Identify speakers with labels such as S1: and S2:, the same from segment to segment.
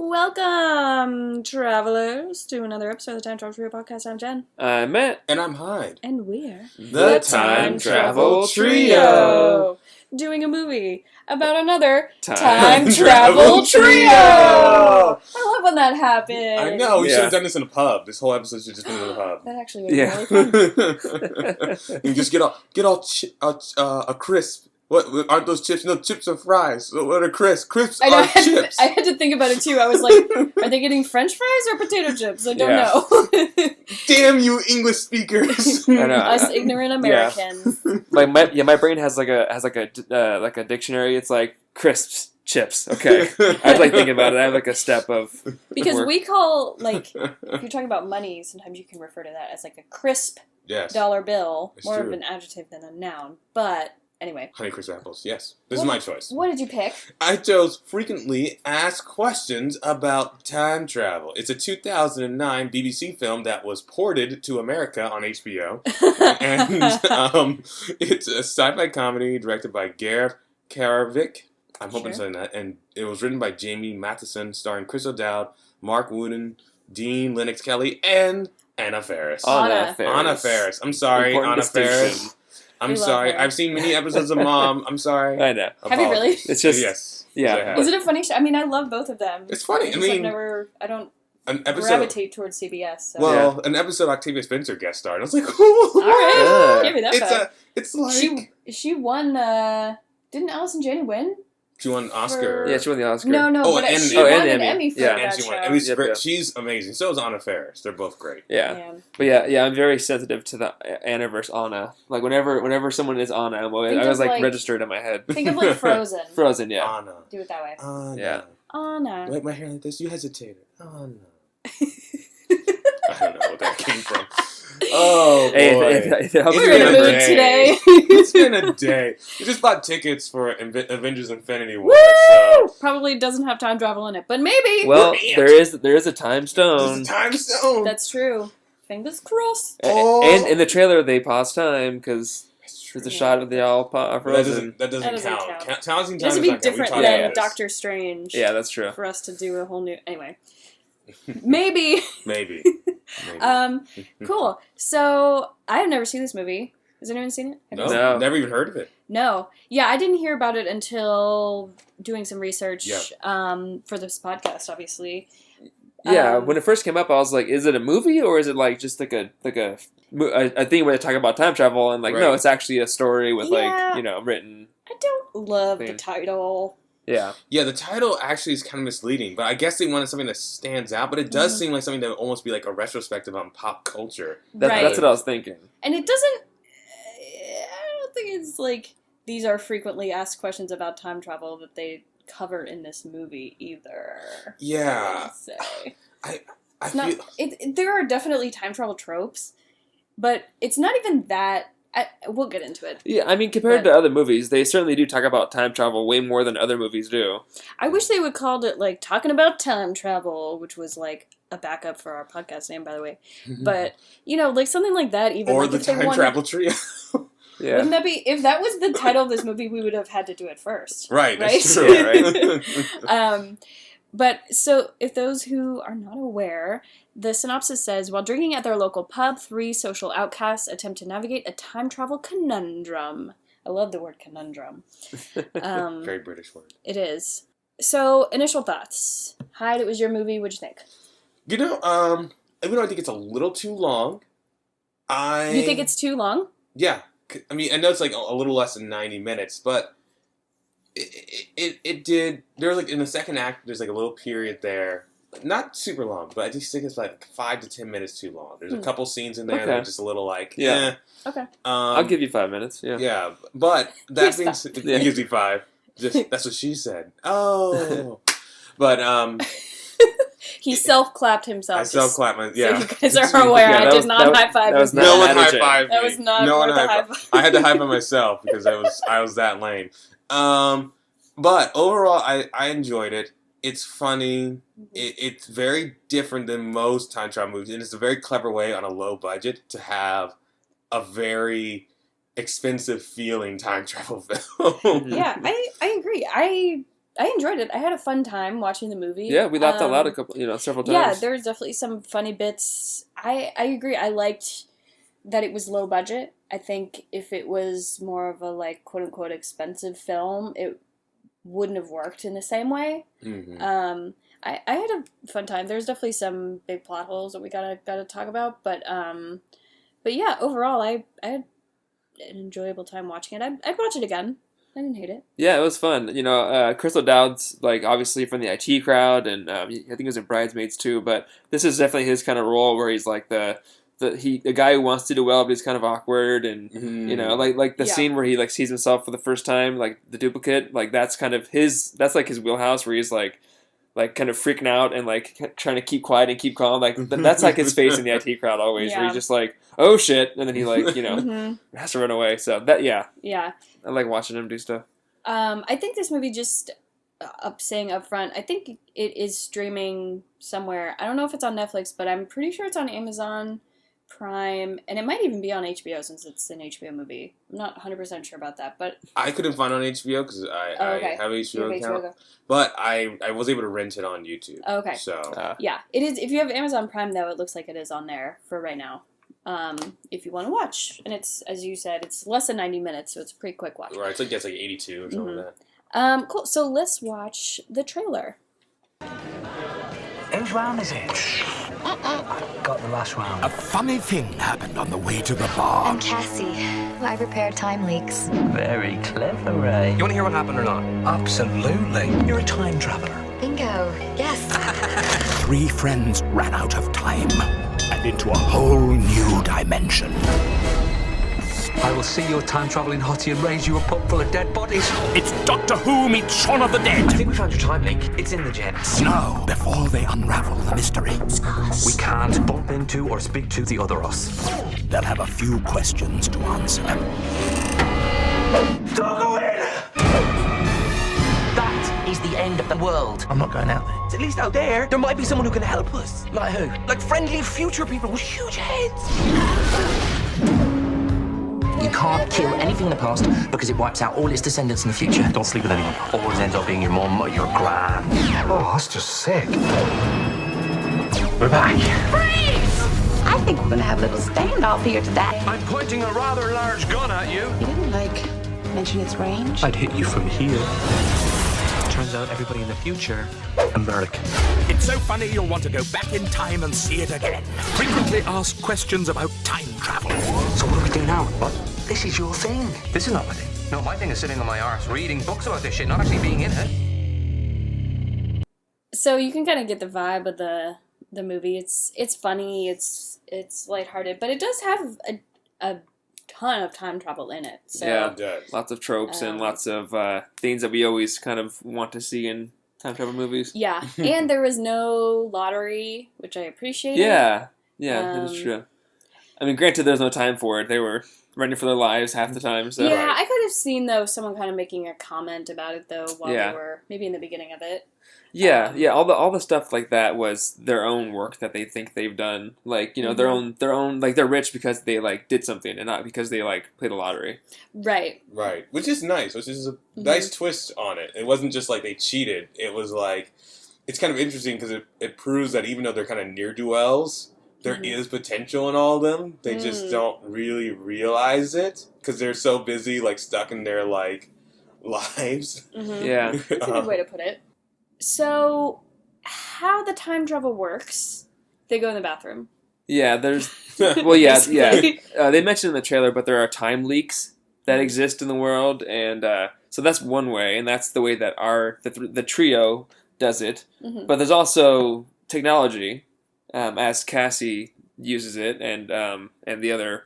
S1: Welcome, travelers, to another episode of the Time Travel Trio Podcast. I'm Jen.
S2: I'm Matt.
S3: And I'm Hyde.
S1: And we're
S2: The Time Travel Trio.
S1: Doing a movie about another
S2: Time
S1: Travel Trio.
S3: Trio.
S1: I love when that happens.
S3: I know, we
S2: Yeah.
S3: should have done this in a pub. This whole episode should just been in a pub.
S1: That actually would be
S2: Yeah.
S1: really fun.
S3: You just get a crisp. What aren't those chips? No, chips are fries. What are crisps? Crisps
S1: I know.
S3: are chips.
S1: I had to think about it too. I was like, are they getting French fries or potato chips? I don't
S2: Yeah.
S1: know.
S3: Damn you, English speakers!
S2: I know.
S1: Us ignorant Americans.
S2: My brain has like a dictionary. It's like crisps, chips. Okay, I'd like thinking about it. I have like a step of
S1: Because
S2: work.
S1: we call, like, if you're talking about money, sometimes you can refer to that as like a crisp
S3: Yes.
S1: dollar bill.
S3: It's
S1: More
S3: true.
S1: of an adjective than a noun. But anyway,
S3: Honeycrisp apples. Yes, this is
S1: What-
S3: my choice.
S1: what did you pick?
S3: I chose frequently asked questions about time travel. It's a 2009 BBC film that was ported to America on HBO. And it's a sci-fi comedy directed by Gareth Karvik. I'm hoping I'm
S1: Sure.
S3: saying that. And it was written by Jamie Matheson, starring Chris O'Dowd, Mark Wooden, Dean Lennox Kelly, and Anna Faris.
S1: Anna.
S3: Anna Faris. I'm sorry,
S2: Important
S3: Anna
S2: distinction.
S3: Faris. I'm
S1: We love
S3: sorry.
S1: her.
S3: I've seen many episodes of Mom. I'm sorry.
S2: I know.
S1: Have you really?
S2: It's just
S3: Yes.
S2: yeah.
S3: Yes, I have.
S1: Is it a funny show? I mean, I love both of them.
S3: It's funny. I
S1: I've
S3: mean,
S1: I don't
S3: an episode.
S1: gravitate towards CBS. So.
S3: Well, an episode Octavia Spencer guest starred. I was like,
S1: All right,
S2: Yeah.
S1: give me that.
S3: It's
S1: back.
S3: it's like
S1: She won. Didn't Allison Janney win?
S3: she won an Oscar.
S1: For-
S2: Yeah, she won the Oscar.
S1: No,
S3: Oh,
S1: but
S3: and-
S1: she
S3: oh,
S1: won
S2: and
S1: an
S2: Emmy.
S1: Emmy for
S2: Yeah.
S3: And
S1: that
S3: she won.
S1: show.
S3: At least
S2: Yep.
S3: she's amazing. So is Anna Faris. They're both great.
S2: Yeah.
S1: Man.
S2: But yeah, I'm very sensitive to the Anna versus Anna. Like whenever someone is Anna, I
S1: Think
S2: was
S1: of,
S2: like
S1: like-
S2: registered in my head.
S1: Think of like Frozen.
S2: Frozen, yeah.
S3: Anna.
S1: Do it that way.
S3: Anna.
S2: Yeah.
S1: Anna.
S3: Wipe my hair like this. You hesitated. Anna. I don't know what that came from. Oh boy.
S2: Hey, if it helps
S1: We're in a
S3: been a
S1: mood
S3: day.
S1: today.
S3: It's been a day. We just bought tickets for Avengers Infinity War.
S1: Woo!
S3: So
S1: Probably doesn't have time travel in it, but maybe.
S2: Well,
S3: We're
S2: there is a time
S3: this
S2: stone.
S3: is time stone.
S1: That's true. Fingers crossed.
S3: Oh.
S2: And in the trailer, they pause time because
S3: That's true.
S2: there's a shot of the all frozen.
S3: That doesn't
S1: doesn't
S3: count.
S1: count.
S3: Counting
S1: It
S3: time
S1: has to
S3: is
S1: be
S3: not count. We
S1: different
S3: talked
S1: than
S3: about this.
S1: Doctor Strange.
S2: Yeah, that's true.
S1: For us to do a whole new. Anyway, maybe.
S3: Maybe.
S1: Cool. So I've never seen this movie. Has anyone seen it? Have you
S3: No,
S1: seen
S2: No.
S3: never even heard of it.
S1: No. Yeah, I didn't hear about it until doing some research for this podcast, obviously.
S2: Yeah,
S1: Um,
S2: when it first came up, I was like, "Is it a movie or is it like just like a thing where they talk about time travel?" And like, no,
S3: Right.
S2: it's actually a story with
S1: Yeah.
S2: like written.
S1: I don't love the
S2: Thing.
S1: title.
S2: Yeah,
S3: Yeah, the title actually is kind of misleading, but I guess they wanted something that stands out. But it does seem like something that would almost be like a retrospective on pop culture.
S1: Right.
S2: that's what I was thinking.
S1: And it doesn't... I don't think it's like... These are frequently asked questions about time travel that they cover in this movie either.
S3: Yeah.
S1: I would say.
S3: I
S1: It's
S3: feel
S1: not, there are definitely time travel tropes, but it's not even that... we'll get into it.
S2: Yeah, I mean, compared to other movies, they certainly do talk about time travel way more than other movies do.
S1: I wish they would called it, like, Talking About Time Travel, which was, like, a backup for our podcast name, by the way. But, you know, like, something like that, even,
S3: or
S1: like,
S3: the
S1: if they
S3: time
S1: wanted...
S3: travel trio.
S2: Yeah,
S1: Wouldn't that be... If that was the title of this movie, we would have had to do it first.
S3: Right.
S1: Right?
S3: That's true.
S2: Yeah,
S1: right. But, so, if those who are not aware... The synopsis says, while drinking at their local pub, 3 social outcasts attempt to navigate a time travel conundrum. I love the word conundrum.
S3: Very British word.
S1: It is. So, initial thoughts. Hyde, it was your movie. What'd you think?
S3: You know, even though I think it's a little too long,
S1: You think it's too long?
S3: Yeah. I mean, I know it's like a little less than 90 minutes, but it did. There was like in the second act, there's like a little period there. Not super long, but I just think it's like 5 to 10 minutes too long. There's a couple scenes in there that
S2: Okay.
S3: are just a little like,
S2: Yeah.
S1: Okay.
S2: I'll give you 5 minutes. Yeah,
S3: Yeah, but that
S1: Here's
S3: being
S1: five.
S3: said,
S2: Yeah.
S3: he gives me 5. Just that's what she said. Oh, but
S1: He self-clapped himself.
S3: I self-clap my
S1: So
S3: yeah.
S1: you guys are aware,
S2: Yeah,
S1: I
S2: that
S1: did
S2: was-
S1: not
S2: that was-
S1: high-five
S2: that was
S1: him.
S2: not
S3: No one
S2: an
S3: high
S2: attitude.
S3: five.
S1: That was not
S3: no one
S1: worth a
S3: high
S1: high
S3: five.
S1: five.
S3: I had to high five myself because I was that lame. But overall, I enjoyed it. It's funny. It's very different than most time travel movies, and it's a very clever way on a low budget to have a very expensive feeling time travel film.
S1: Yeah, I agree. I enjoyed it. I had a fun time watching the movie.
S2: Yeah, we laughed out loud several times.
S1: Yeah, there's definitely some funny bits. I agree. I liked that it was low budget. I think if it was more of a like quote unquote expensive film, it wouldn't have worked in the same way.
S3: Mm-hmm.
S1: I had a fun time. There's definitely some big plot holes that we gotta talk about, but yeah, overall, I had an enjoyable time watching it. I'd watch it again. I didn't hate it.
S2: Yeah, it was fun. Chris O'Dowd's like obviously from the IT crowd, and I think he was in Bridesmaids too. But this is definitely his kind of role where he's like the guy who wants to do well, but he's kind of awkward, and like the scene where he like sees himself for the first time, like the duplicate, like that's kind of that's like his wheelhouse where he's like kind of freaking out and like trying to keep quiet and keep calm. Like that's like his face in the IT crowd always, where he's just like, oh shit, and then he like
S1: Mm-hmm.
S2: has to run away. So that
S1: Yeah.
S2: I like watching him do stuff.
S1: I think this movie just saying up front, I think it is streaming somewhere. I don't know if it's on Netflix, but I'm pretty sure it's on Amazon Prime, and it might even be on HBO since it's an HBO movie. I'm not 100% sure about that, but
S3: I couldn't find it on HBO because I have an
S1: you have
S3: HBO account,
S1: HBO.
S3: but I was able to rent it on YouTube.
S1: Okay.
S3: So
S1: Yeah, it is. If you have Amazon Prime, though, it looks like it is on there for right now. If you want to watch, and it's, as you said, it's less than 90 minutes, so it's a pretty quick watch.
S3: right, it's like 82 or something like that.
S1: Cool. So let's watch the trailer.
S4: Whose round is it? Got the last round.
S5: A funny thing happened on the way to the bar.
S6: I'm Cassie. I repair time leaks.
S4: Very clever, Ray.
S7: You want to hear what happened or not?
S4: Absolutely. You're a time traveler.
S6: Bingo. Yes.
S5: 3 friends ran out of time and into a whole new dimension.
S7: I will see your time-traveling hottie and raise you a pub full of dead bodies.
S5: It's Doctor Who meets Shaun of the
S7: I
S5: Dead.
S7: think we found your time leak. It's in the jets.
S5: Now, before they unravel the mystery,
S7: We can't bump into or speak to the other us.
S5: they'll have a few questions to answer.
S7: Don't go in! That is the end of the world.
S4: I'm not going out there.
S7: It's at least out there might be someone who can help us. Like who? Like friendly future people with huge heads.
S8: You can't kill anything in the past because it wipes out all its descendants in the future.
S7: Don't sleep with anyone. Always ends up being your mum or your gran.
S4: Oh, that's just sick. We're back.
S6: I think we're gonna have a little standoff here today.
S7: I'm pointing a rather large gun at you.
S9: You didn't, mention its range?
S7: I'd hit you from here. Turns out everybody in the future, American.
S5: It's so funny you'll want to go back in time and see it again. Frequently asked questions about time travel.
S8: So what do we do now? What? This is your thing.
S7: This is not my thing. No, my thing is sitting on my arse reading books about this shit, not actually being in it.
S1: So you can kind of get the vibe of the movie. It's funny. It's lighthearted, but it does have a ton of time travel in it. So,
S2: Yeah.
S3: It does.
S2: Lots of tropes and lots of things that we always kind of want to see in time travel movies.
S1: Yeah, and there was no lottery, which I appreciated.
S2: Yeah, that is
S1: Um,
S2: true. I mean, granted, there's no time for it. They were running for their lives half the time. So
S1: Yeah, I could have seen though someone kind of making a comment about it though while
S2: Yeah.
S1: they were maybe in the beginning of it.
S2: yeah. All the stuff like that was their own work that they think they've done. Like their own like they're rich because they like did something and not because they like played a lottery.
S1: Right.
S3: Right, which is nice. Which is a nice twist on it. It wasn't just like they cheated. It was like it's kind of interesting because it proves that even though they're kind of near-do-wells, there is potential in all of them. They just don't really realize it because they're so busy, like stuck in their like lives.
S2: Yeah.
S1: That's a good way to put it. So, how the time travel works? They go in the bathroom.
S2: Yeah, there's well, yeah.
S1: Basically.
S2: They mentioned in the trailer, but there are time leaks that exist in the world, and so that's one way, and that's the way that the trio does it. But there's also technology, as Cassie uses it, and the other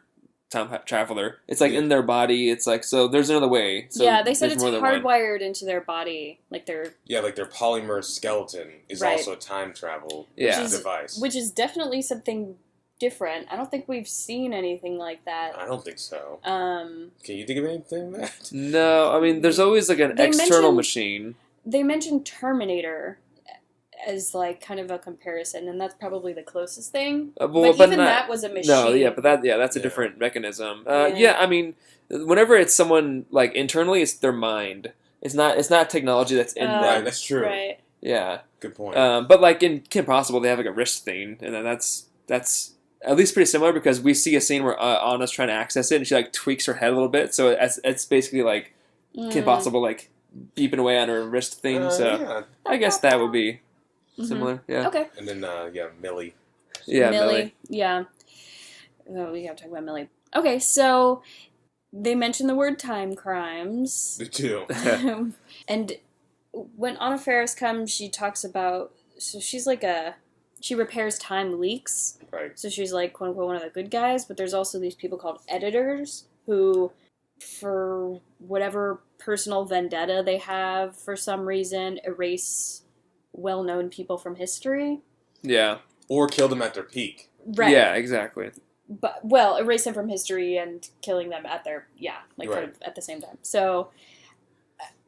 S2: time traveler. It's like in their body. It's like so. There's another way. So
S1: yeah, they said
S2: there's
S1: it's
S2: more than one.
S1: hardwired into their body, like their
S3: Yeah, like their polymer skeleton is
S1: Right.
S3: also a time travel
S2: Yeah.
S3: device.
S1: which is definitely something different. I don't think we've seen anything like that.
S3: I don't think so.
S1: Um,
S3: Can you think of anything like that?
S2: No, I mean there's always like an
S1: They
S2: external
S1: mentioned-
S2: machine.
S1: they mentioned Terminator as like kind of a comparison, and that's probably the closest thing.
S2: Well,
S1: but
S2: but
S1: even
S2: not-
S1: that was a machine.
S2: No, yeah, but that's a
S3: Yeah.
S2: different mechanism.
S1: Yeah.
S2: Yeah, I mean, whenever it's someone like internally, it's their mind. not technology that's in
S3: Right,
S2: them.
S3: that's true.
S1: Right.
S2: Yeah.
S3: Good point.
S2: But like in Kim Possible, they have like a wrist thing, and then that's at least pretty similar because we see a scene where Anna's trying to access it, and she like tweaks her head a little bit, so it's basically like Kim Possible like beeping away on her wrist thing. So
S3: yeah.
S2: I guess that would be similar. Yeah.
S1: Okay.
S3: And then Millie.
S2: Yeah.
S1: Millie. Yeah. Oh, we gotta talk about Millie. Okay, so they mentioned the word time crimes.
S3: The two.
S1: And when Anna Faris comes, she talks about, so she's like she repairs time leaks.
S3: Right.
S1: So she's like, quote unquote, one of the good guys, but there's also these people called editors who, for whatever personal vendetta they have, for some reason, erase well-known people from history.
S2: Yeah.
S3: Or kill them at their peak.
S1: Right.
S2: Yeah. Exactly.
S1: But, well, erase them from history and killing them at their, kind
S3: Right.
S1: of at the same time. So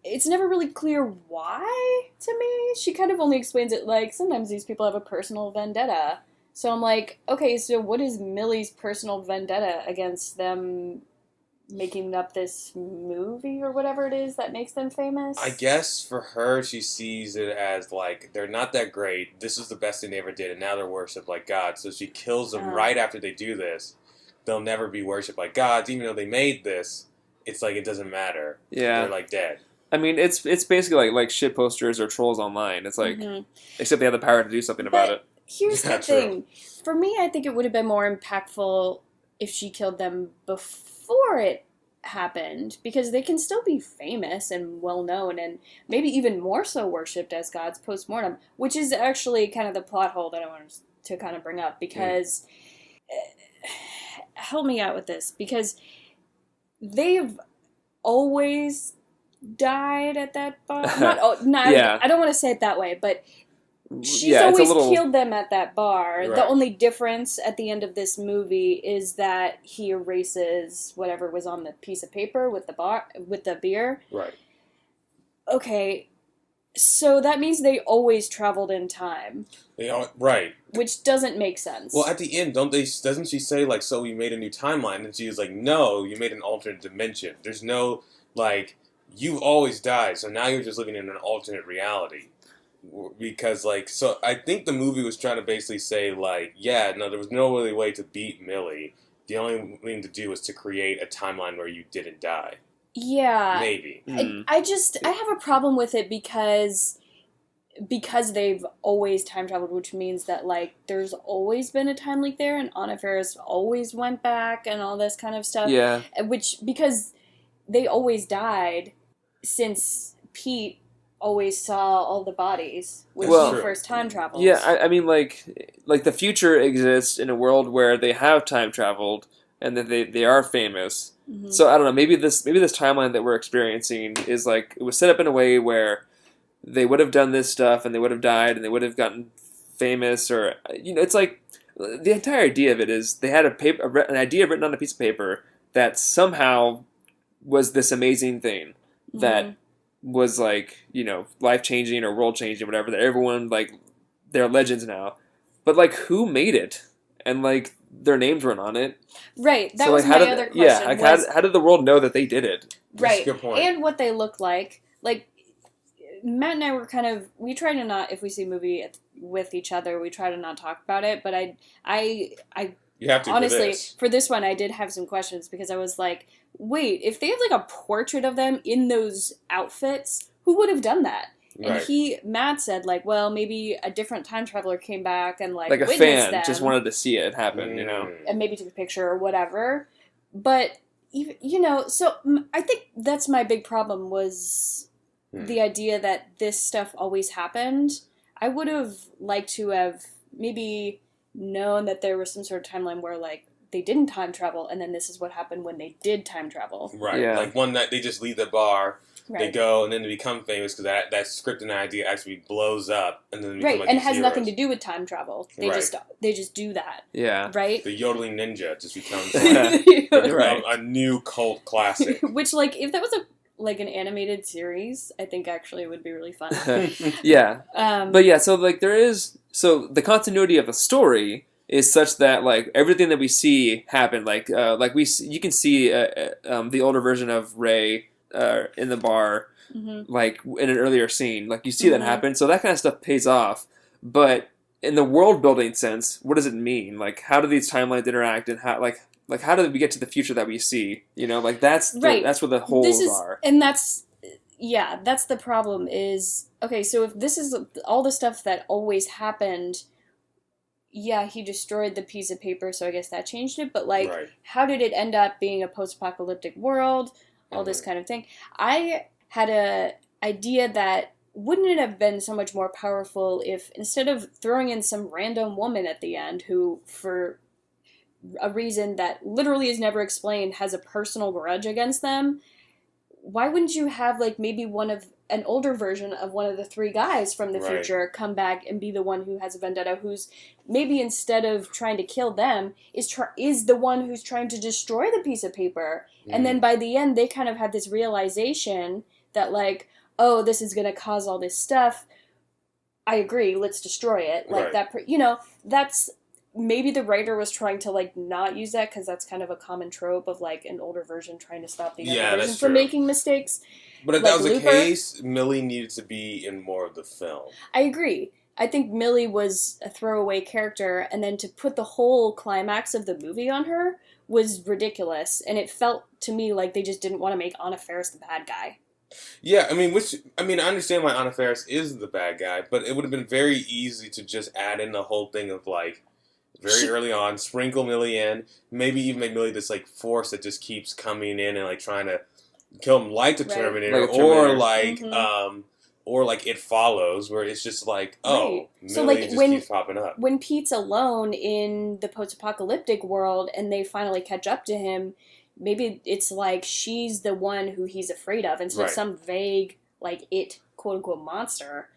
S1: it's never really clear why to me. She kind of only explains it like sometimes these people have a personal vendetta. So I'm like, okay, so what is Millie's personal vendetta against them making up this movie or whatever it is that makes them famous?
S3: I guess for her, she sees it as like they're not that great. This is the best thing they ever did, and now they're worshipped like God. So she kills them right after they do this. They'll never be worshipped like gods, even though they made this. It's like it doesn't matter.
S2: Yeah.
S3: They're like dead.
S2: I mean, it's basically like shit posters or trolls online. It's like, except they have the power to do something about it.
S1: Here's the thing. For me, I think it would have been more impactful if she killed them before it happened, because they can still be famous and well-known and maybe even more so worshipped as gods post-mortem, which is actually kind of the plot hole that I wanted to kind of bring up, because help me out with this, because they've always died at that bar.
S2: Yeah.
S1: I don't want to say it that way, but she's
S2: Yeah, it's a
S1: always
S2: little-
S1: killed them at that bar.
S3: Right.
S1: The only difference at the end of this movie is that he erases whatever was on the piece of paper with the beer.
S3: Right.
S1: Okay, so that means they always traveled in time,
S3: Right.
S1: which doesn't make sense.
S3: Well, at the end, doesn't she say, like, so we made a new timeline? And she was like, no, you made an alternate dimension. There's no, like, you've always died, so now you're just living in an alternate reality. Because, like, so I think the movie was trying to basically say, like, yeah, no, there was no really way to beat Millie. The only thing to do was to create a timeline where you didn't die.
S1: yeah.
S3: Maybe.
S1: I have a problem with it because they've always time traveled, which means that, like, there's always been a time leak there, and Anna Faris always went back and all this kind of stuff.
S2: Yeah.
S1: Because they always died since Pete always saw all the bodies when
S2: Well,
S1: he first time travels.
S2: Yeah, I mean, like the future exists in a world where they have time traveled and that they are famous.
S1: Mm-hmm.
S2: So I don't know. Maybe this timeline that we're experiencing is like it was set up in a way where they would have done this stuff and they would have died and they would have gotten famous, or it's like the entire idea of it is they had an idea written on a piece of paper that somehow was this amazing thing that was like, life changing or world changing, whatever, that everyone, like, they're legends now. But, like, who made it? And, like, their names weren't on it.
S1: Right. That
S2: So,
S1: was
S2: like,
S1: my other question.
S2: Yeah, like, how did the world know that they did it?
S1: Right.
S3: That's a good point.
S1: And what they looked like. Like, Matt and I were we try to not, if we see a movie with each other, we try to not talk about it. But I
S3: You have to,
S1: honestly,
S3: for
S1: for this one, I did have some questions because I was like, wait, if they had like a portrait of them in those outfits, who would have done that?
S3: Right.
S1: And Matt said, like, well, maybe a different time traveler came back and, like
S2: Like a
S1: witnessed
S2: fan
S1: them,
S2: just wanted to see it happen,
S1: and maybe took a picture or whatever. But, so I think that's my big problem was the idea that this stuff always happened. I would have liked to have maybe known that there was some sort of timeline where, like, they didn't time travel, and then this is what happened when they did time travel.
S3: Right.
S2: Yeah.
S3: Like one night they just leave the bar, they
S1: Right.
S3: go, and then they become famous because that script and idea actually blows up, and then they become,
S1: Right,
S3: like,
S1: and it
S3: these
S1: has nothing to
S3: heroes.
S1: do with time travel. They
S3: Right.
S1: just do that.
S2: Yeah.
S1: Right?
S3: The yodeling ninja just becomes
S2: Right.
S3: a new cult classic.
S1: Which, like, if that was an animated series, I think actually it would be really fun.
S2: Yeah.
S1: Um,
S2: But yeah, so like the continuity of the story is such that like everything that we see happen, you can see the older version of Rey in the bar,
S1: Mm-hmm.
S2: like in an earlier scene. Like you see that
S1: Mhm.
S2: happen, so that kind of stuff pays off. But in the world building sense, what does it mean? Like how do these timelines interact, and how how do we get to the future that we see? You know, like that's
S1: Right.
S2: that's where the holes are.
S1: And that's the problem is, okay, so if this is all the stuff that always happened, yeah, he destroyed the piece of paper, so I guess that changed it, but like,
S3: Right.
S1: how did it end up being a post-apocalyptic world, all this kind of thing? I had a idea that wouldn't it have been so much more powerful if instead of throwing in some random woman at the end who, for a reason that literally is never explained, has a personal grudge against them, why wouldn't you have like maybe an older version of one of the three guys from the
S3: Right.
S1: future come back and be the one who has a vendetta, who's maybe instead of trying to kill them is the one who's trying to destroy the piece of paper, and then by the end they kind of have this realization that like, oh, this is going to cause all this stuff. I agree, let's destroy it. Like
S3: Right.
S1: that's maybe the writer was trying to like not use that because that's kind of a common trope of like an older version trying to stop the younger
S3: Yeah,
S1: version
S3: that's
S1: from
S3: true.
S1: making mistakes.
S3: But if
S1: Like
S3: that was
S1: Looper?
S3: the case, Millie needed to be in more of the film.
S1: I agree. I think Millie was a throwaway character, and then to put the whole climax of the movie on her was ridiculous, and it felt to me like they just didn't want to make Anna Faris the bad guy.
S3: Yeah, I understand why Anna Faris is the bad guy, but it would have been very easy to just add in the whole thing of like, very early on, sprinkle Millie in, maybe even make Millie this like force that just keeps coming in and like trying to kill him like the
S1: Right.
S3: Terminator,
S2: Like a Terminator.
S3: or like It Follows, where it's just like, oh,
S1: Right.
S3: Millie
S1: So, like,
S3: just
S1: when-
S3: keeps popping up.
S1: When Pete's alone in the post-apocalyptic world and they finally catch up to him, maybe it's like she's the one who he's afraid of instead of
S3: Right.
S1: some vague, like, it, quote-unquote, monster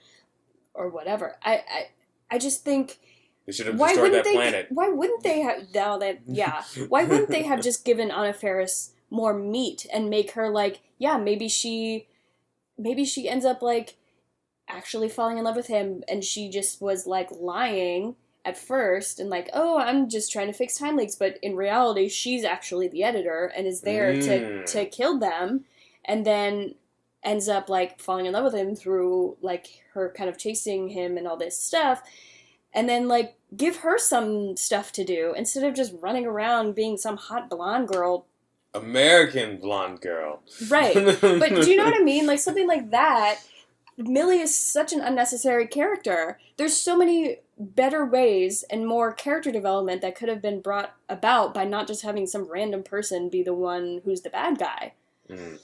S1: or whatever. I just think...
S3: They should have
S1: Why
S3: destroyed
S1: wouldn't
S3: that
S1: they?
S3: planet.
S1: Why wouldn't they have? Now that why wouldn't they have just given Anna Faris more meat and make her like, yeah, maybe she ends up like actually falling in love with him, and she just was like lying at first and like, oh, I'm just trying to fix time leaks, but in reality, she's actually the editor and is there to kill them, and then ends up like falling in love with him through like her kind of chasing him and all this stuff. And then, like, give her some stuff to do instead of just running around being some hot blonde girl.
S3: American blonde girl.
S1: Right. But do you know what I mean? Like, something like that. Millie is such an unnecessary character. There's so many better ways and more character development that could have been brought about by not just having some random person be the one who's the bad guy.
S3: Mm.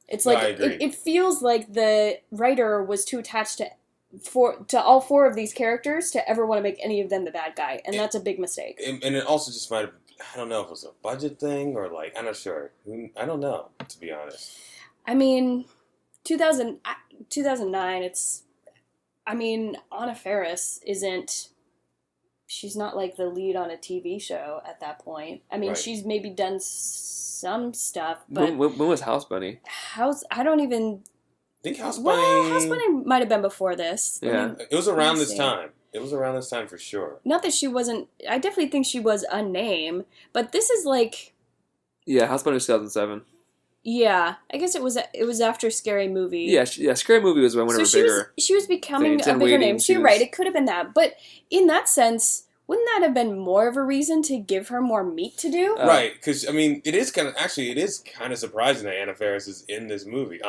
S1: It's
S3: No,
S1: like,
S3: I agree.
S1: it feels like the writer was too attached to all four of these characters to ever want to make any of them the bad guy, and that's a big mistake.
S3: And it also just might have, I don't know if it was a budget thing or like, I'm not sure. I don't know, to be honest.
S1: I mean, 2009, Anna Faris she's not like the lead on a TV show at that point. I mean,
S3: Right.
S1: she's maybe done some stuff, but
S2: When was House Bunny?
S1: I don't even...
S3: I think House
S1: Well,
S3: Bunny...
S1: House Bunny might have been before this.
S2: Yeah.
S3: It was around
S1: Let's
S3: this
S1: see.
S3: time. It was around this time for sure.
S1: Not that she wasn't... I definitely think she was a name, but this is like...
S2: Yeah, House Bunny was 2007.
S1: Yeah, I guess it was after Scary Movie.
S2: Yeah, Scary Movie was when we were bigger.
S1: She was becoming
S2: Things
S1: a
S2: and
S1: bigger
S2: Waiting,
S1: name.
S2: she
S1: You're right,
S2: was-
S1: it could have been that. But in that sense, wouldn't that have been more of a reason to give her more meat to do?
S3: Right, because, I mean, it is kind of surprising that Anna Faris is in this movie.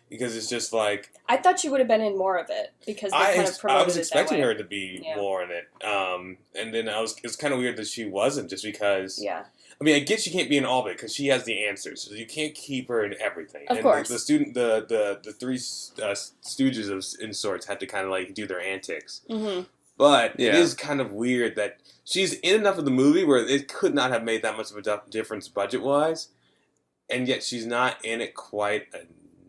S3: Because it's just like...
S1: I thought she would have been in more of it, because they kind of promoted
S3: I was
S1: it
S3: expecting
S1: that way.
S3: her to be
S1: Yeah.
S3: more in it. And then it's kind of weird that she wasn't, just because...
S1: Yeah.
S3: I mean, I get she can't be in all of it because she has the answers, so you can't keep her in everything.
S1: Of
S3: and
S1: course.
S3: The three stooges in sorts had to kind of like do their antics.
S1: Mm-hmm.
S3: But
S2: Yeah.
S3: it is kind of weird that she's in enough of the movie where it could not have made that much of a difference budget wise, and yet she's not in it quite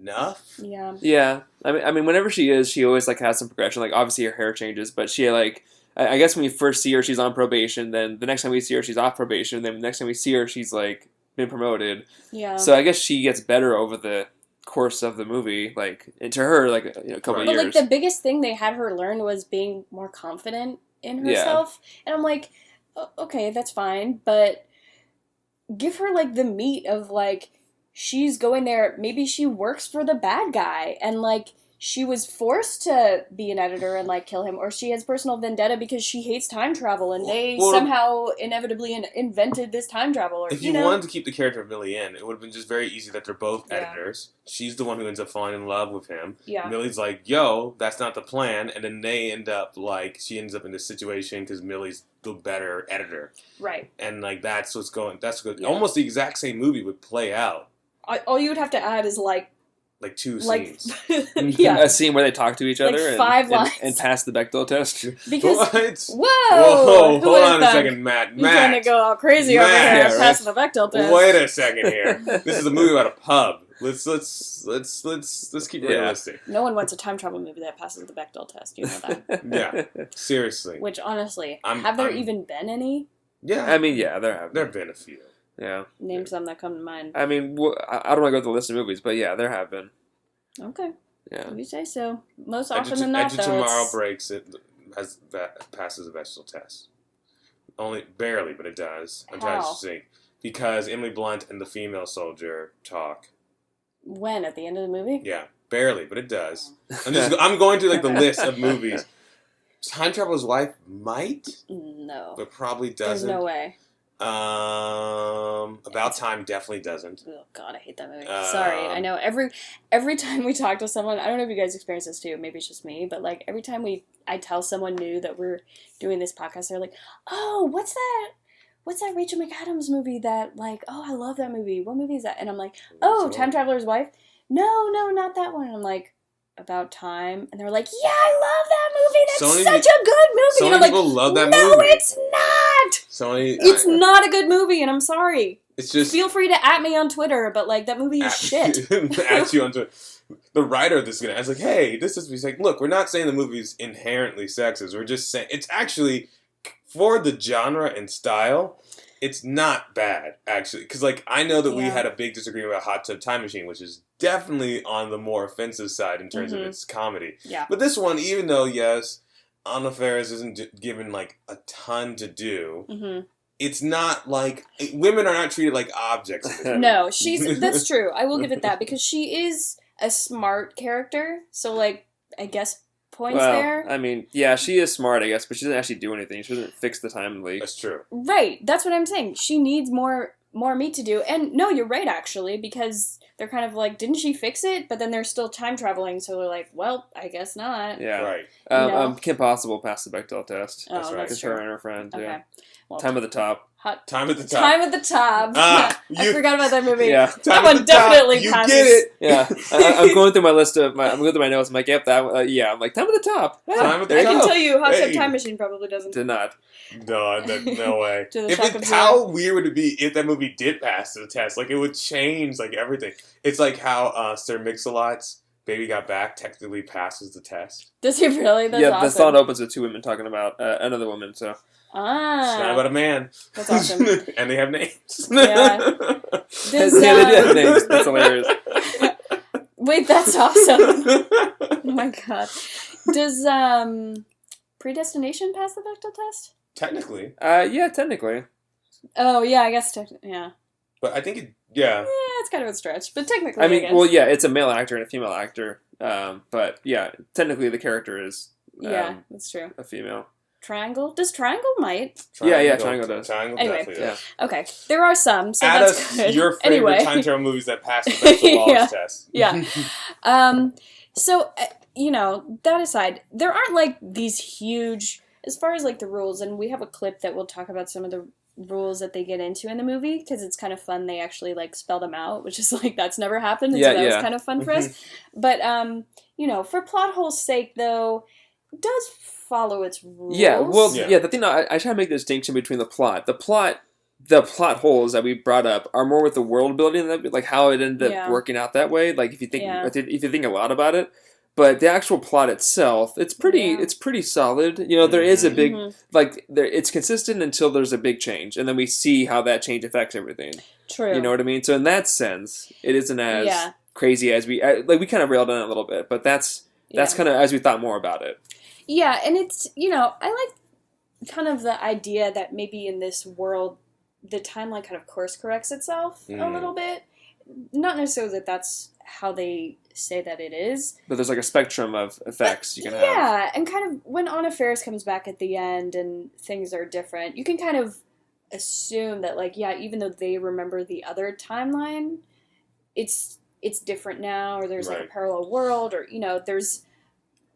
S3: enough.
S1: Yeah.
S2: Yeah, I mean, whenever she is, she always like has some progression. Like obviously her hair changes, but she like, I guess when we first see her, she's on probation. Then the next time we see her, she's off probation. Then the next time we see her, she's like been promoted.
S1: Yeah.
S2: So I guess she gets better over the course of the movie. Like and to her, like a couple of
S1: But
S2: years.
S1: like the biggest thing they had her learn was being more confident in
S2: Yeah.
S1: herself. And I'm like, okay, that's fine, but give her like the meat of like, she's going there, maybe she works for the bad guy, and, like, she was forced to be an editor and, like, kill him, or she has personal vendetta because she hates time travel, and they somehow inevitably invented this time travel. Or,
S3: if you wanted to keep the character of Millie in, it would have been just very easy that they're both editors. She's the one who ends up falling in love with him.
S1: Yeah.
S3: Millie's like, yo, that's not the plan, and then they end up, like, she ends up in this situation because Millie's the better editor.
S1: Right.
S3: And, like, that's what's good.
S1: Yeah.
S3: Almost the exact same movie would play out.
S1: All you would have to add is, like
S3: 2 scenes.
S1: Yeah.
S2: A scene where they talk to each
S1: Like
S2: other
S1: 5 lines.
S2: and pass the Bechdel test.
S1: Because
S3: What?
S1: whoa,
S3: Hold on a second, Matt.
S1: You're trying to go all crazy over
S3: Matt.
S1: here
S2: Yeah,
S1: and
S2: right.
S1: pass the Bechdel test.
S3: Wait a second here. This is a movie about a pub. Let's keep realistic.
S1: No one wants a time travel movie that passes the Bechdel test. You know that.
S3: Yeah, seriously.
S1: Which honestly,
S3: I'm-
S1: have there
S3: I'm-
S1: even been any?
S3: Yeah,
S2: I mean, yeah, there have
S3: there've been a few.
S2: Yeah.
S1: Name some that come to mind.
S2: I mean, I don't want to go through the list of movies, but yeah, there have been.
S1: Okay.
S2: Yeah.
S1: You say so. Most
S3: Edge
S1: often than not,
S3: of
S1: though,
S3: Tomorrow
S1: it's...
S3: breaks it, passes the Bechdel test. Only barely, but it does. I'm trying to
S1: How?
S3: see because Emily Blunt and the female soldier talk.
S1: When? At the end of the movie?
S3: Yeah, barely, but it does. I'm going through like the list of movies. Time Traveler's Wife might,
S1: No.
S3: but probably
S1: There's
S3: doesn't.
S1: no way.
S3: About Time definitely doesn't.
S1: Oh God, I hate that movie. Sorry, I know every time we talk to someone, I don't know if you guys experience this too. Maybe it's just me, but like every time I tell someone new that we're doing this podcast, they're like, "Oh, what's that Rachel McAdams movie that like? Oh, I love that movie. What movie is that?" And I'm like, "Oh, Time Traveler's Wife." No, not that one. And I'm like, About Time, and they're like, "Yeah, I love that movie. That's such a good movie."
S3: So
S1: and I'm
S3: many
S1: like,
S3: people love that
S1: "No,
S3: movie.
S1: it's not. It's not a good movie, and I'm sorry."
S3: It's just
S1: Feel free to at me on Twitter, but like that movie is shit.
S3: at you on Twitter. The writer of this is gonna. I was like, hey, this is. He's like, look, we're not saying the movie's inherently sexist. We're just saying it's actually for the genre and style. It's not bad actually, because like I know that we had a big disagreement about Hot Tub Time Machine, which is definitely on the more offensive side in terms of its comedy.
S1: Yeah.
S3: But this one, even though yes, Anna Faris isn't given like a ton to do. It's not like women are not treated like objects. In this movie.
S1: No, that's true. I will give it that because she is a smart character. So like, I guess points there.
S2: I mean, yeah, she is smart, I guess, but she doesn't actually do anything. She doesn't fix the time leak.
S3: That's true.
S1: Right. That's what I'm saying. She needs more meat to do. And no, you're right actually, because they're kind of like, didn't she fix it? But then they're still time traveling, so they're like, well, I guess not.
S2: Yeah.
S3: Right.
S2: Kim Possible passed the Bechdel test.
S1: Oh, that's
S2: It's
S1: true.
S2: her and her friend.
S1: Okay.
S2: Yeah.
S1: Well,
S2: Time at the Top.
S3: Time at the Top.
S1: Time at the Top.
S3: Ah,
S1: I forgot about that movie.
S2: Yeah.
S1: That
S3: Time at
S1: one
S3: the Top.
S1: definitely
S3: You
S1: passes.
S3: get it.
S2: Yeah, I'm going through my list of I'm going through my notes. I'm like, yep, that. Yeah, I'm like, Time at the Top. Yeah,
S3: Time at the
S1: I
S3: Top.
S1: can tell you, Hot Tub
S3: Hey.
S1: Time Machine probably doesn't.
S2: Did not.
S3: No way.
S1: To the shock of
S3: How weird would it be if that movie did pass the test? Like, it would change, like, everything. It's like how Sir Mix-a-Lot's Baby Got Back technically passes the test.
S1: Does he really? That's
S2: yeah,
S1: awesome.
S2: the song opens with 2 women talking about another woman. So
S3: It's not
S1: Ah,
S3: about a man.
S1: that's awesome.
S3: And they have names.
S1: Yeah. Does,
S2: yeah, they do have names. That's hilarious.
S1: Wait, that's awesome. Oh my god. Does Predestination pass the Bechdel test?
S3: Technically.
S2: Yeah, technically.
S1: Oh yeah, I guess yeah.
S3: But I think it,
S1: Yeah, it's kind of a stretch, but technically,
S2: I mean,
S1: guess.
S2: well, yeah, it's a male actor and a female actor. But yeah, technically the character is
S1: Yeah, that's true.
S2: a female.
S1: Triangle? Does Triangle might?
S2: Triangle does.
S3: Triangle
S1: Anyway.
S3: definitely
S2: Yeah.
S3: does.
S1: Okay, there are some, so
S3: Add
S1: that's
S3: us
S1: good.
S3: your favorite
S1: Anyway.
S3: time travel movies that pass the Bechdel Wallace
S1: Yeah.
S3: test.
S1: Yeah. So, you know, that aside, there aren't, like, these huge, as far as, like, the rules, and we have a clip that will talk about some of the rules that they get into in the movie, because it's kind of fun. They actually, like, spell them out, which is, like, that's never happened, and
S2: Yeah,
S1: so that
S2: yeah.
S1: was kind of fun for us. But, you know, for plot holes' sake, though, it does follow its rules.
S2: Yeah, well,
S3: Yeah.
S2: yeah. The thing I try to make the distinction between the plot holes that we brought up are more with the world building, like how it ended up
S1: Yeah.
S2: working out that way. Like if you think
S1: Yeah.
S2: if you think a lot about it, but the actual plot itself, it's pretty solid. You know, there is a big it's consistent until there's a big change, and then we see how that change affects everything.
S1: True.
S2: You know what I mean? So in that sense, it isn't as
S1: Yeah.
S2: crazy as we kind of railed on it a little bit, but that's kind of as we thought more about it.
S1: Yeah, and it's, you know, I like kind of the idea that maybe in this world, the timeline kind of course corrects itself a little bit. not necessarily that that's how they say that it is.
S2: But there's like a spectrum of effects you can have.
S1: Yeah, and kind of when Anna Faris comes back at the end and things are different, you can kind of assume that, like, yeah, even though they remember the other timeline, it's different now, or there's like a parallel world, or, you know, there's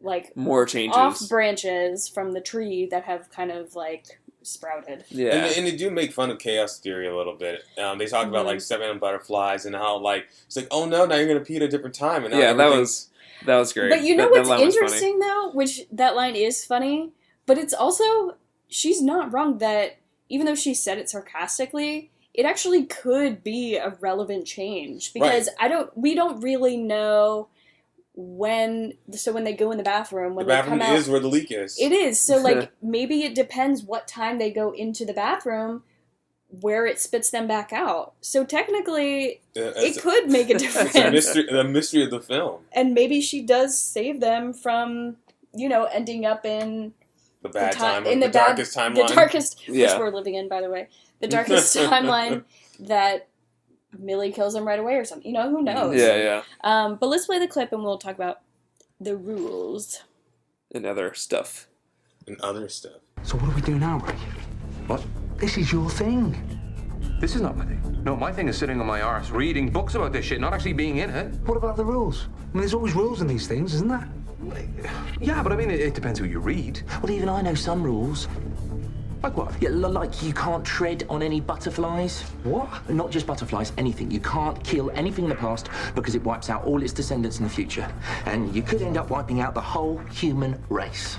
S1: like
S2: more changes,
S1: off branches from the tree that have kind of like sprouted.
S2: Yeah,
S3: and they do make fun of chaos theory a little bit. They talk about like 7 butterflies and how like it's like, oh no, now you're gonna pee at a different time. And now
S2: that was great.
S1: But you know
S2: that
S1: what's interesting though, which that line is funny, but it's also, she's not wrong that even though she said it sarcastically, it actually could be a relevant change, because we don't really know when they go in the bathroom, when
S3: the bathroom
S1: they come out,
S3: is where the leak is.
S1: It is. So like maybe it depends what time they go into the bathroom where it spits them back out. So technically it could make a difference.
S3: It's the mystery of the film.
S1: And maybe she does save them from, you know, ending up in
S3: the bad time,
S1: in the
S3: darkest timeline.
S1: The darkest, which we're living in, by the way. The darkest timeline that Millie kills him right away or something. You know, who knows?
S2: Yeah.
S1: But let's play the clip and we'll talk about the rules.
S2: And other stuff.
S4: So what do we do now, Ray?
S7: What?
S4: This is your thing.
S7: This is not my thing. No, my thing is sitting on my arse reading books about this shit, not actually being in it.
S4: What about the rules? I mean, there's always rules in these things, isn't there?
S7: Yeah, but I mean, it depends who you read.
S8: Well, even I know some rules.
S7: Like what?
S8: Yeah, like you can't tread on any butterflies.
S4: What?
S8: Not just butterflies, anything. You can't kill anything in the past because it wipes out all its descendants in the future. And you could end up wiping out the whole human race.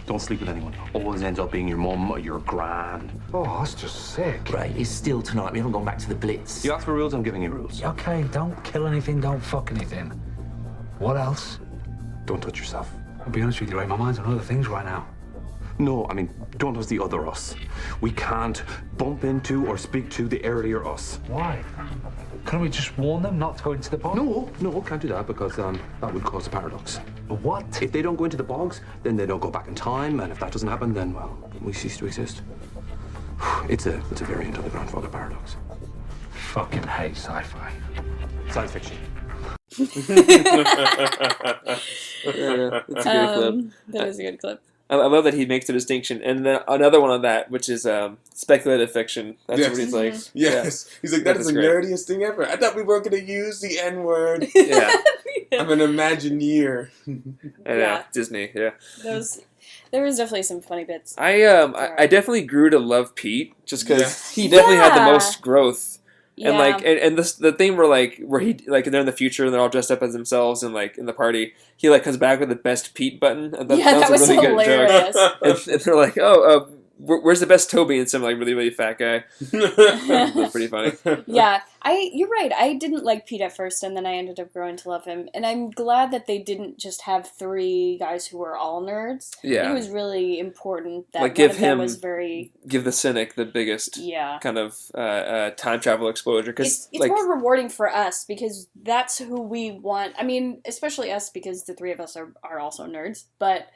S7: Don't sleep with anyone. Always ends up being your mum or your gran.
S4: Oh, that's just sick.
S8: Right, it's still tonight. We haven't gone back to the Blitz.
S7: You ask for rules, I'm giving you rules.
S4: Okay, don't kill anything, don't fuck anything. What else?
S7: Don't touch yourself.
S4: I'll be honest with you, Ray, my mind's on other things right now.
S7: No, I mean, don't touch the other us. We can't bump into or speak to the earlier us.
S4: Why? Couldn't we just warn them not to go into the bog?
S7: No, can't do that because that would cause a paradox.
S4: What?
S7: If they don't go into the bogs, then they don't go back in time, and if that doesn't happen, then, well, we cease to exist. It's a variant of the grandfather paradox.
S4: Fucking hate sci-fi.
S7: Science fiction.
S2: That's a good clip.
S1: That is a good clip.
S2: I love that he makes a distinction, and then another one on that, which is speculative fiction. That's what he's like.
S3: Yes, he's like, that is the nerdiest thing ever. I thought we weren't going to use the N-word.
S2: Yeah,
S3: I'm an Imagineer.
S2: Yeah, Disney. Yeah,
S1: there was definitely some funny bits.
S2: I definitely grew to love Pete just because he definitely had the most growth. And like, and the thing where he like they're in the future and they're all dressed up as themselves and like in the party, he like comes back with the best Pete button. And that was a really
S1: hilarious.
S2: Good joke. And they're like, oh, where's the best Toby? And some like really really fat guy. That's pretty funny.
S1: Yeah, you're right. I didn't like Pete at first, and then I ended up growing to love him. And I'm glad that they didn't just have 3 guys who were all nerds.
S2: Yeah,
S1: it was really important that
S2: like
S1: one of them was give
S2: the cynic the biggest kind of time travel exposure, because
S1: it's like, more rewarding for us because that's who we want. I mean, especially us because the 3 of us are also nerds, but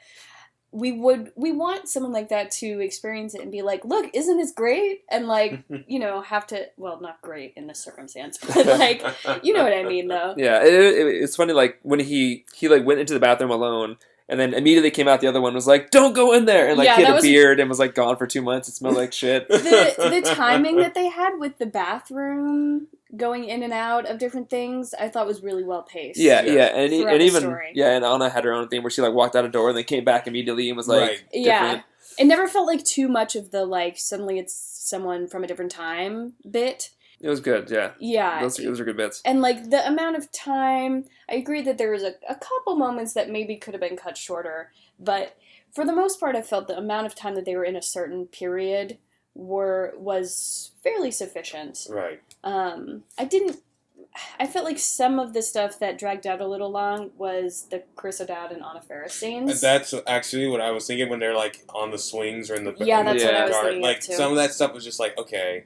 S1: we want someone like that to experience it and be like, look, isn't this great? And like, you know, have to, well, not great in this circumstance, but like, you know what I mean though.
S2: Yeah, it's funny, like when he like went into the bathroom alone and then immediately came out, the other one was like, don't go in there, and like he had a beard and was like gone for 2 months. It smelled like shit.
S1: The timing that they had with the bathroom going in and out of different things, I thought was really well paced.
S2: Yeah, and even and Anna had her own thing where she like walked out a door and then came back immediately and was like, different.
S1: Yeah, it never felt like too much of the like suddenly it's someone from a different time bit.
S2: It was good, yeah.
S1: Yeah.
S2: Those are good bits.
S1: And, like, the amount of time, I agree that there was a couple moments that maybe could have been cut shorter, but for the most part, I felt the amount of time that they were in a certain period was fairly sufficient.
S3: Right.
S1: I felt like some of the stuff that dragged out a little long was the Chris O'Dowd and Anna Faris scenes.
S3: That's actually what I was thinking when they're, like, on the swings or in the
S1: what I was thinking
S3: like,
S1: too.
S3: some of that stuff was just like, okay,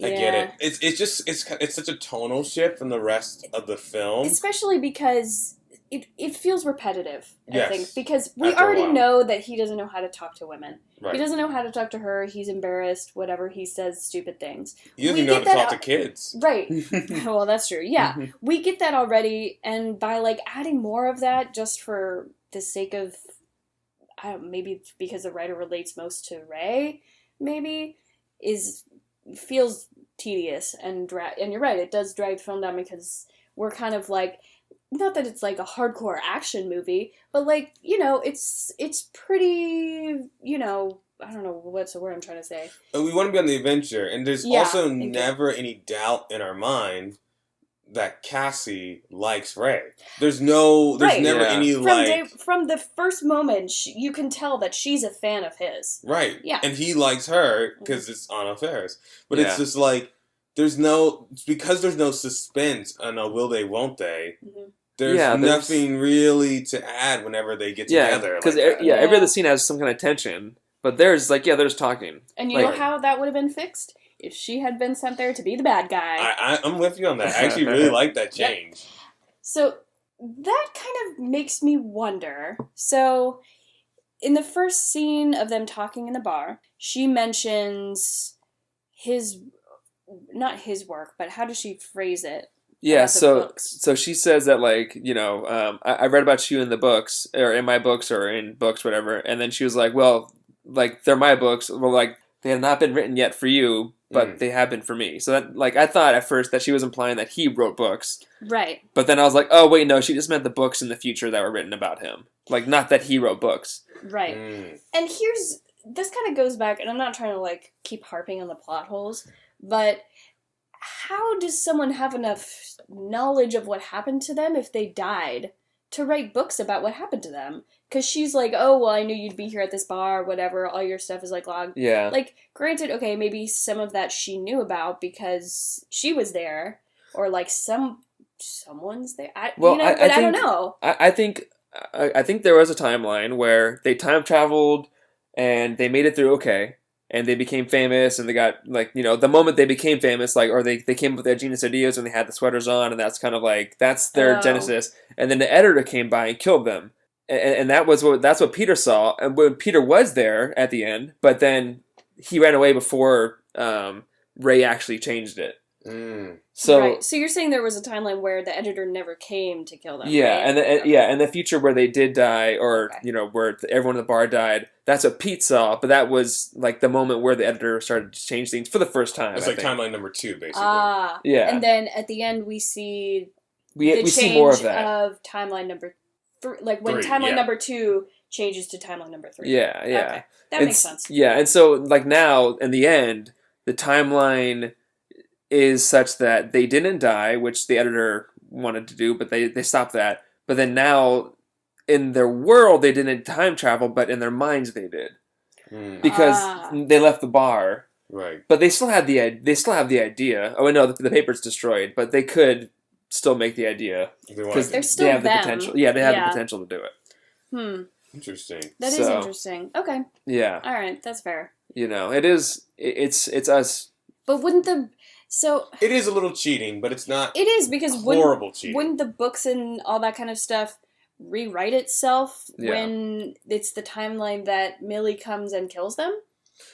S3: I get it. It's such a tonal shift from the rest of the film.
S1: Especially because it feels repetitive,
S3: Yes.
S1: I think, because we
S3: After a
S1: already
S3: while.
S1: know that he doesn't know how to talk to women.
S3: Right.
S1: He doesn't know how to talk to her. He's embarrassed, whatever. He says stupid things.
S3: He doesn't
S1: We
S3: even know how
S1: get
S3: to
S1: that
S3: talk to
S1: out-
S3: kids.
S1: Right. Well, that's true. Yeah. We get that already, and by, like, adding more of that just for the sake of, I don't, maybe it's because the writer relates most to Ray, maybe, feels tedious and you're right, it does drag the film down because we're kind of like, not that it's like a hardcore action movie, but like, it's pretty, I don't know what's the word I'm trying to say.
S3: We want to be on the adventure, and there's
S1: Yeah,
S3: also
S1: thank you.
S3: never any doubt in our mind that Cassie likes Ray. There's never
S2: Yeah.
S3: any like
S1: From the first moment, you can tell that she's a fan of his.
S3: right,
S1: Yeah.
S3: and he likes her because it's Anna Faris. But
S2: Yeah.
S3: it's just like because there's no suspense on a will they, won't they.
S1: Mhm.
S3: There's
S2: Yeah, there's-
S3: nothing really to add whenever they get
S2: Yeah,
S3: together.
S2: because
S3: like that.
S2: every
S1: Yeah.
S2: other scene has some kind of tension, but there's there's talking.
S1: And you
S2: Like-
S1: know how that would have been fixed? If she had been sent there to be the bad guy.
S3: I'm with you on that. I actually really like that
S1: Yep.
S3: change.
S1: So that kind of makes me wonder. So in the first scene of them talking in the bar, she mentions not his work, but how does she phrase it?
S2: Yeah,
S1: About the
S2: so
S1: books.
S2: she says that I read about you in the books or in my books or in books whatever, and then she was like, well, like they're my books, well, like they have not been written yet for you, but they have been for me. So that I thought at first that she was implying that he wrote books,
S1: Right.
S2: but then I was like, oh wait, no, she just meant the books in the future that were written about him, like not that he wrote books.
S1: Right. And this kind of goes back, and I'm not trying to like keep harping on the plot holes, but how does someone have enough knowledge of what happened to them if they died to write books about what happened to them? Because she's like, oh, well, I knew you'd be here at this bar, whatever, all your stuff is like logged.
S2: Yeah.
S1: Like, granted, okay, maybe some of that she knew about because she was there, or like someone's there. I don't know.
S2: I think there was a timeline where they time traveled and they made it through okay, and they became famous, and they got the moment they became famous, or they came up with their genius ideas when they had the sweaters on, and that's kind of that's their genesis. And then the editor came by and killed them, and that's what Peter saw. And when Peter was there at the end, but then he ran away before Ray actually changed it. So
S1: right. So you're saying there was a timeline where the editor never came to kill them.
S2: yeah,
S1: right?
S2: and the future where they did die, or where everyone in the bar died. That's what Pete saw, but that was the moment where the editor started to change things for the first time.
S3: It's
S2: I
S3: like
S2: think.
S3: timeline number 2, basically.
S2: Yeah.
S1: And then at the end we see
S2: we see more of that.
S1: Of timeline number 3, like when
S3: 3,
S1: timeline
S3: yeah.
S1: number 2 changes to timeline number 3.
S2: Yeah, yeah.
S1: Okay. That makes sense.
S2: Yeah, and so now in the end, the timeline is such that they didn't die, which the editor wanted to do, but they stopped that. But then now, in their world, they didn't time travel, but in their minds they did, because they left the bar.
S3: Right.
S2: But they still have the idea. Oh no, the paper's destroyed, but they could still make the idea because
S1: They're still
S2: they have
S1: them.
S2: the potential. Yeah, they have
S1: Yeah.
S2: the potential to do it.
S3: Interesting.
S1: That is interesting. Okay.
S2: Yeah.
S1: All right, that's fair.
S2: It is. It's us.
S1: But wouldn't
S3: it is a little cheating, but it's not.
S1: It is because
S3: horrible cheating.
S1: Wouldn't the books and all that kind of stuff rewrite itself when it's the timeline that Millie comes and kills them?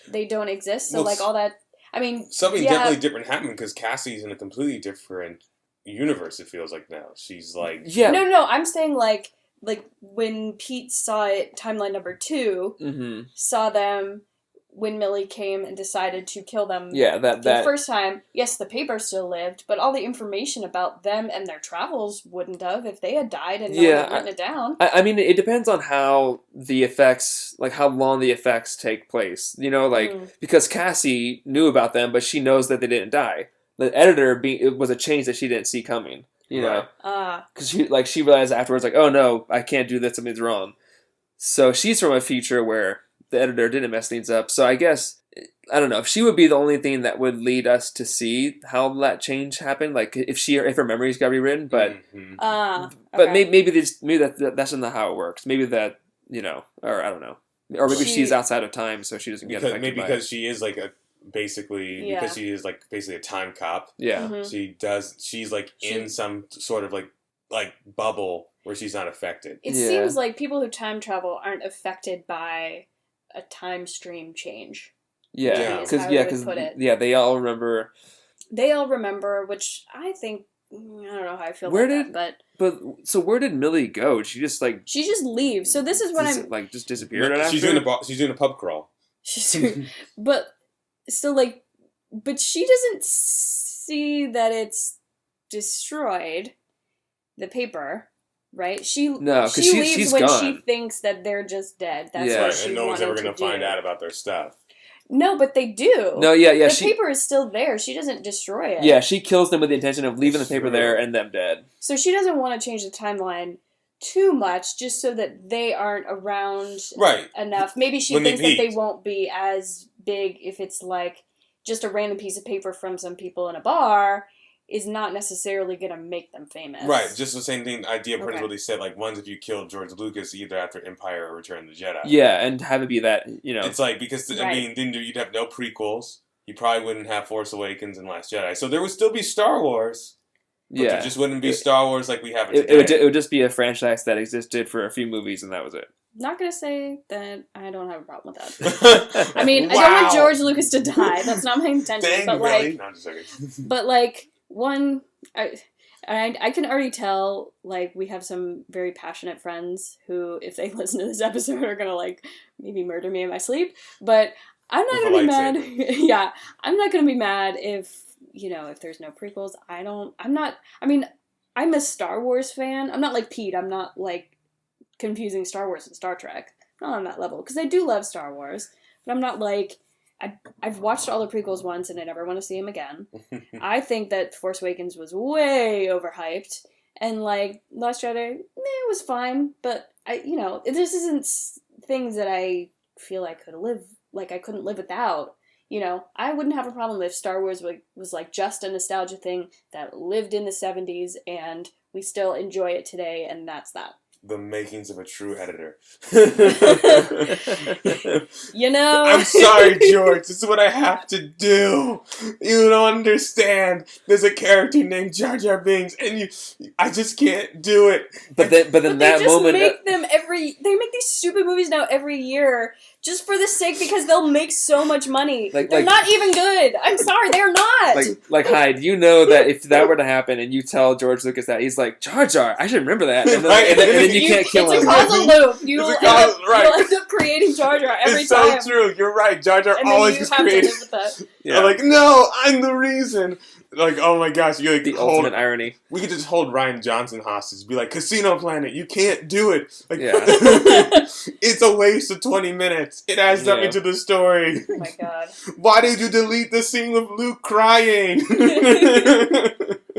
S1: They don't exist, so all that. I mean,
S3: something definitely different happened because Cassie's in a completely different universe. It feels like now she's like
S1: No. I'm saying like when Pete saw it, timeline number 2 saw them. When Millie came and decided to kill them the first time, yes, the paper still lived, but all the information about them and their travels wouldn't have if they had died and no one had written it down.
S2: I mean, it depends on how the effects, how long the effects take place. Because Cassie knew about them, but she knows that they didn't die. The editor, it was a change that she didn't see coming. Because she realized afterwards, oh no, I can't do this, something's wrong. So she's from a future where the editor didn't mess things up. So I guess, I don't know, if she would be the only thing that would lead us to see how that change happened, if her memories got rewritten, but but maybe that's not how it works. Maybe that, or I don't know. Or maybe she's outside of time, so she doesn't get affected by it.
S3: Because she is basically a time cop.
S2: Yeah.
S3: She's in some sort of like bubble where she's not affected.
S1: It
S2: Yeah.
S1: seems like people who time travel aren't affected by a time stream change.
S2: Yeah,
S1: is
S2: because
S1: how I would put it.
S2: they all remember.
S1: They all remember, which I think, I don't know how I feel
S2: Where
S1: about that,
S2: But so where did Millie go? She just like
S1: she just leaves. So this is what I'm...
S2: like just disappeared. Right
S3: She's
S2: after?
S3: doing a pub crawl.
S1: But, so like, but she doesn't see that it's destroyed, the paper, right?
S2: No, 'cause
S1: she leaves
S2: she's
S1: when
S2: gone.
S1: she thinks that they're just dead. That's
S2: Yeah.
S1: what
S3: Right,
S1: she
S3: and no one's ever
S1: wanted
S3: going to
S1: do.
S3: find out about their stuff.
S1: No, but they do.
S2: No, yeah,
S1: the
S2: she
S1: paper is still there. She doesn't destroy it.
S2: yeah she kills them with the intention of leaving the paper
S3: True.
S2: there and them dead.
S1: So she doesn't want to change the timeline too much, just so that they aren't around
S3: Right.
S1: enough. Maybe she
S3: When they
S1: thinks that they
S3: peaked.
S1: won't be as big if it's like just a random piece of paper from some people in a bar is not necessarily going to make them famous.
S3: Right, just the same thing, idea pretty
S1: Okay.
S3: what they said, like, ones if you killed George Lucas either after Empire or Return of the Jedi.
S2: Yeah, and have it be that
S3: It's like, because, I
S1: Right.
S3: mean, then you'd have no prequels, you probably wouldn't have Force Awakens and Last Jedi, so there would still be Star Wars, but
S2: yeah
S3: there just wouldn't be Star Wars like we have it
S2: it would
S3: today.
S2: it would just be a franchise that existed for a few movies and that was it.
S1: Not going to say that I don't have a problem with that. I mean, I don't want
S3: Wow.
S1: George Lucas to die. That's not my intention.
S3: Dang,
S1: but
S3: really?
S1: like,
S3: No, I'm just joking.
S1: but like one, I can already tell. Like, we have some very passionate friends who, if they listen to this episode, are gonna like maybe murder me in my sleep. But I'm not
S3: With a
S1: gonna be mad.
S3: lightsaber.
S1: Yeah, I'm not gonna be mad if if there's no prequels. I'm not. I mean, I'm a Star Wars fan. I'm not like Pete. I'm not like confusing Star Wars and Star Trek. I'm not on that level because I do love Star Wars, but I'm not like I've watched all the prequels once and I never want to see them again. I think that Force Awakens was way overhyped, and like Last Jedi, it was fine, but this isn't things that I feel I couldn't live without. I wouldn't have a problem if Star Wars was like just a nostalgia thing that lived in the 70s and we still enjoy it today, and that's that.
S3: The makings of a true editor.
S1: I'm
S3: I'm sorry, George. This is what I have to do. You don't understand. There's a character named Jar Jar Binks, and I just can't do it.
S2: But then
S1: But
S2: that
S1: they just
S2: moment
S1: make they make these stupid movies now every year just for the sake because they'll make so much money. They're not even good. I'm sorry, they're not.
S2: like Hyde, that if that were to happen and you tell George Lucas that, he's like, Jar Jar, I should remember that, and then,
S3: Right.
S2: and then you can't kill
S1: it's
S2: him.
S1: a causal loop. You'll end up creating Jar Jar every
S3: It's
S1: time.
S3: so true. You're right. Jar Jar
S1: And then
S3: always
S1: you
S3: gets
S1: have to
S3: created.
S1: live with that.
S2: Yeah.
S3: I'm like, no, I'm the reason. Like, oh my gosh, you're like
S2: The ultimate irony.
S3: We could just hold Ryan Johnson hostage. Be like, Casino Planet, you can't do it. Like,
S2: Yeah.
S3: it's a waste of 20 minutes. It adds nothing
S2: Yeah.
S3: to the story.
S1: Oh my god.
S3: Why did you delete the scene with Luke crying?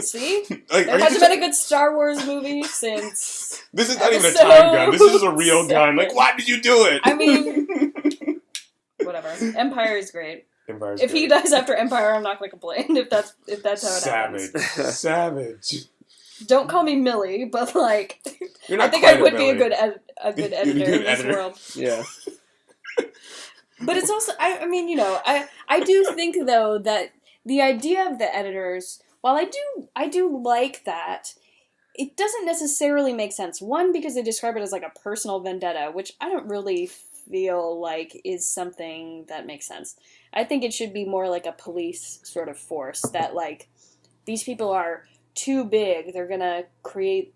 S1: See?
S3: Like,
S1: There
S3: are you
S1: hasn't
S3: just-
S1: been a good Star Wars movie since...
S3: This is not even a
S1: Episode
S3: time gun. This is a real gun. Like,
S1: 7.
S3: why did you do it?
S1: I mean... Whatever. Empire is great.
S3: Empire's
S1: If he
S3: great.
S1: dies after Empire, I'm not going to complain. If that's how it
S3: Savage.
S1: happens.
S3: Savage.
S1: Don't call me Millie, but like...
S3: You're
S1: I
S3: not
S1: think
S3: quite
S1: I would be a
S3: Millie.
S1: good
S3: You're a
S1: editor
S3: good
S1: in this
S3: editor.
S1: world.
S2: Yeah.
S1: But it's also, I mean, I do think though that the idea of the editors, while I do like that, it doesn't necessarily make sense. One, because they describe it as like a personal vendetta, which I don't really feel like is something that makes sense. I think it should be more like a police sort of force that like these people are too big. They're gonna create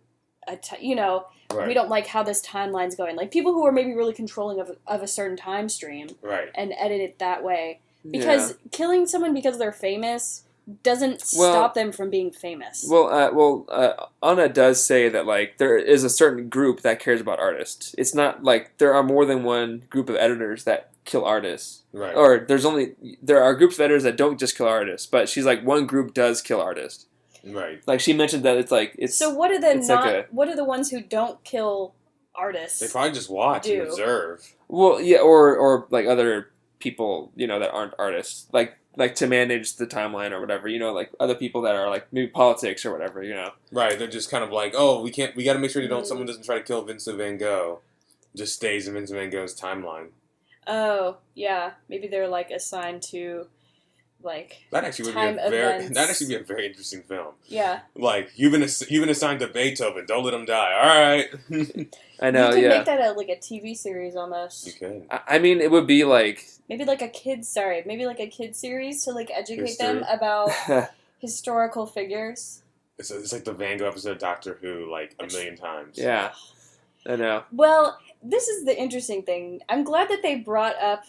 S3: Right.
S1: we don't like how this timeline's going. Like people who are maybe really controlling of a certain time stream
S3: Right.
S1: and edit it that way. Because killing someone because they're famous doesn't
S2: Well-
S1: stop them from being famous.
S2: Anna does say that like there is a certain group that cares about artists. It's not like there are more than one group of editors that kill artists.
S3: Right.
S2: Or there are groups of editors that don't just kill artists, but she's like one group does kill artists.
S3: Right.
S2: Like she mentioned that it's
S1: so what are the
S2: it's like
S1: what are the ones who don't kill artists?
S3: They probably just watch and observe.
S2: well, yeah, or like other people, that aren't artists, like to manage the timeline or whatever, like other people that are like maybe politics or whatever,
S3: Right. They're just kind of like, oh, we got to make sure someone doesn't try to kill Vincent Van Gogh. Just stays in Vincent Van Gogh's timeline.
S1: Oh, yeah. Maybe they're like assigned to like
S3: That actually would
S1: time
S3: be a very
S1: events.
S3: that actually be a very interesting film.
S1: Yeah.
S3: Like you've been assigned to Beethoven. Don't let him die. All right.
S2: I know,
S1: You could
S2: yeah.
S1: make that a TV series almost.
S3: You could.
S2: I mean, it would be like
S1: Maybe like a kid series to like educate
S3: History.
S1: them about historical figures.
S3: It's like the Van Gogh episode of Doctor Who, like a million times.
S2: yeah, I know.
S1: Well, this is the interesting thing. I'm glad that they brought up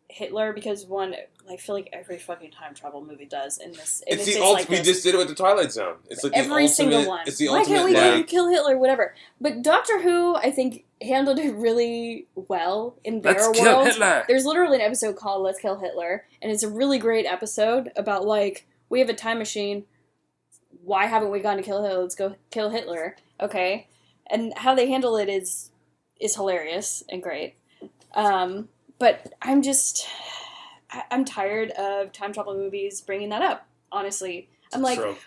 S1: Hitler because one, I feel like every fucking time travel movie does in this.
S3: It's the
S1: just
S3: ultimate.
S1: like
S3: We
S1: this.
S3: just did it with the Twilight Zone. It's like
S1: Every
S3: the ultimate,
S1: single one.
S3: It's the
S1: Why
S3: ultimate.
S1: can't we
S3: like,
S1: kill Hitler? Whatever. But Doctor Who, I think, handled it really well in their
S2: Let's
S1: world.
S2: kill Hitler.
S1: There's literally an episode called "Let's Kill Hitler," and it's a really great episode about like we have a time machine. Why haven't we gone to kill Hitler? Let's go kill Hitler. Okay, and how they handle it is hilarious and great. But I'm tired of time travel movies bringing that up. Honestly, I'm like,
S3: trope.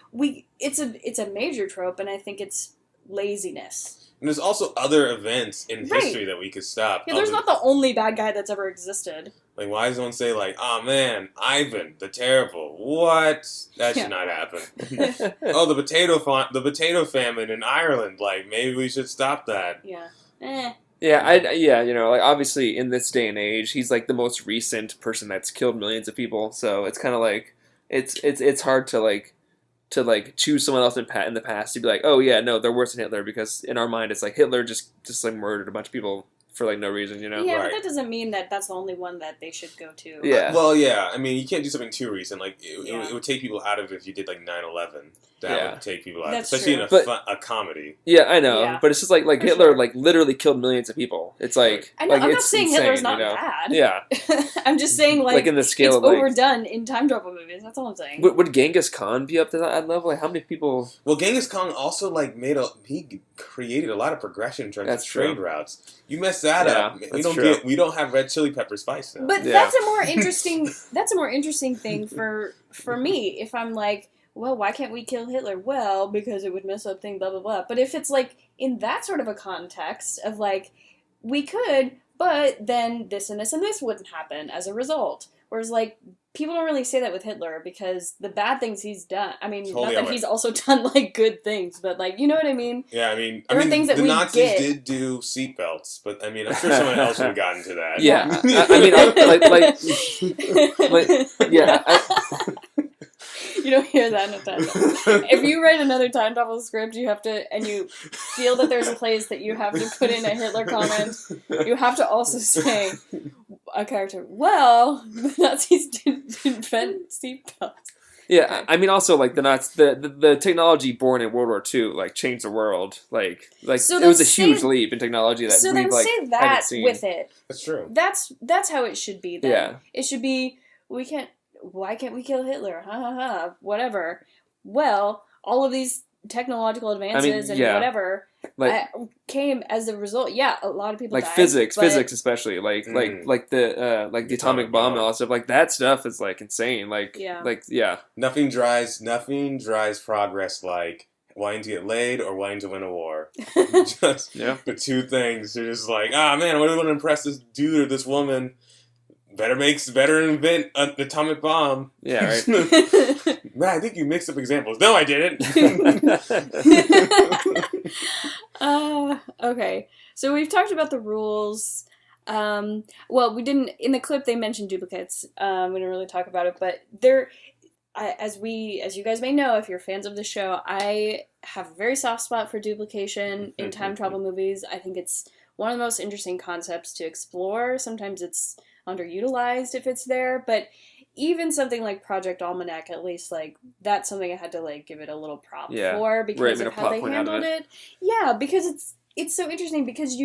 S1: it's a major trope, and I think it's laziness.
S3: And there's also other events in
S1: Right.
S3: history that we could stop.
S1: Yeah, there's not the only bad guy that's ever existed.
S3: Like, why does someone say, like, oh man, Ivan, the Terrible? What? That
S1: Yeah.
S3: should not happen. Oh, the potato famine in Ireland. Like, maybe we should stop that.
S1: Yeah.
S2: Yeah, you know, like obviously in this day and age, he's like the most recent person that's killed millions of people. So it's kind of like it's hard to choose someone else in the past to be like, oh yeah, no, they're worse than Hitler, because in our mind it's like Hitler just like murdered a bunch of people for like no reason, you know?
S1: Yeah,
S3: Right.
S1: but that doesn't mean that that's the only one that they should go to.
S2: Yeah.
S3: Well, yeah. I mean, you can't do something too recent. Like,
S1: Yeah.
S3: it would take people out of it if you did, like, 9/11. That
S2: Yeah.
S3: would take people out,
S1: That's
S3: especially
S1: true.
S3: in
S2: But-
S3: a comedy.
S2: Yeah, I know,
S1: Yeah.
S2: but it's just like
S1: For
S2: Hitler
S1: sure.
S2: like literally killed millions of people. It's like
S1: I know,
S2: like,
S1: I'm not
S2: it's
S1: saying
S2: insane,
S1: Hitler's not
S2: you know?
S1: bad.
S2: Yeah,
S1: I'm just saying, like
S2: in the scale
S1: it's
S2: of like,
S1: overdone in time travel movies. That's all I'm saying.
S2: would Genghis Khan be up to that level? Like how many people?
S3: Well, Genghis Khan also, like, he created a lot of progression in terms
S2: That's
S3: of trade
S2: true.
S3: routes. You mess that
S2: Yeah,
S3: up,
S2: that's true.
S3: we don't have red chili pepper spice now.
S1: But
S2: Yeah.
S1: that's a more interesting thing for me. If I'm like, well, why can't we kill Hitler? Well, because it would mess up things, blah blah blah. But if it's like in that sort of a context of like, we could, but then this and this and this wouldn't happen as a result. Whereas like people don't really say that with Hitler because the bad things he's done. I mean,
S3: Totally
S1: not that
S3: alright.
S1: he's also done like good things, but like you know what I mean.
S3: Yeah, I mean,
S1: There are things that
S3: the
S1: we
S3: Nazis
S1: get.
S3: did do seatbelts, but I mean, I'm sure someone else would have gotten to that.
S2: Yeah, I mean, like yeah.
S1: You don't hear that in a time travel. If you write another time travel script, you have to, and you feel that there's a place that you have to put in a Hitler comment, you have to also say a character, well, the Nazis didn't invent seatbelts.
S2: Yeah, I mean, also like the technology born in World War II like changed the world. Like
S1: So
S2: it was a
S1: then say-
S2: huge leap in technology that
S1: So
S2: we've
S1: then
S2: like
S1: say
S2: haven't
S1: that
S2: seen.
S1: with it.
S3: That's true.
S1: That's how it should be then.
S2: Yeah.
S1: It should be, why can't we kill Hitler? Ha ha ha, whatever. Well, all of these technological advances and
S2: yeah.
S1: whatever
S2: like
S1: came as a result. Yeah, a lot of people
S2: like
S1: died,
S2: physics
S1: but-
S2: especially like
S3: Mm.
S2: the atomic bomb and all that stuff, like that stuff is like insane. Like
S1: Yeah.
S2: yeah.
S3: Nothing drives progress like wanting to get laid or wanting to win a war. Just
S2: Yeah.
S3: the two things. You're just like, man, what do we want to impress this dude or this woman? Better invent an atomic bomb.
S2: Yeah, right.
S3: Man, I think you mixed up examples. No, I didn't.
S1: Okay. So we've talked about the rules. Well, we didn't in the clip. They mentioned duplicates. We didn't really talk about it, but as you guys may know, if you're fans of the show, I have a very soft spot for duplication in time travel movies. I think it's one of the most interesting concepts to explore. Sometimes it's underutilized if it's there, but even something like Project Almanac, at least like that's something I had to like give it a little prop
S2: Yeah.
S1: for
S2: Right,
S1: because
S2: made
S1: of
S2: a
S1: how
S2: plot
S1: they
S2: point out of
S1: handled it. Yeah, because it's so interesting because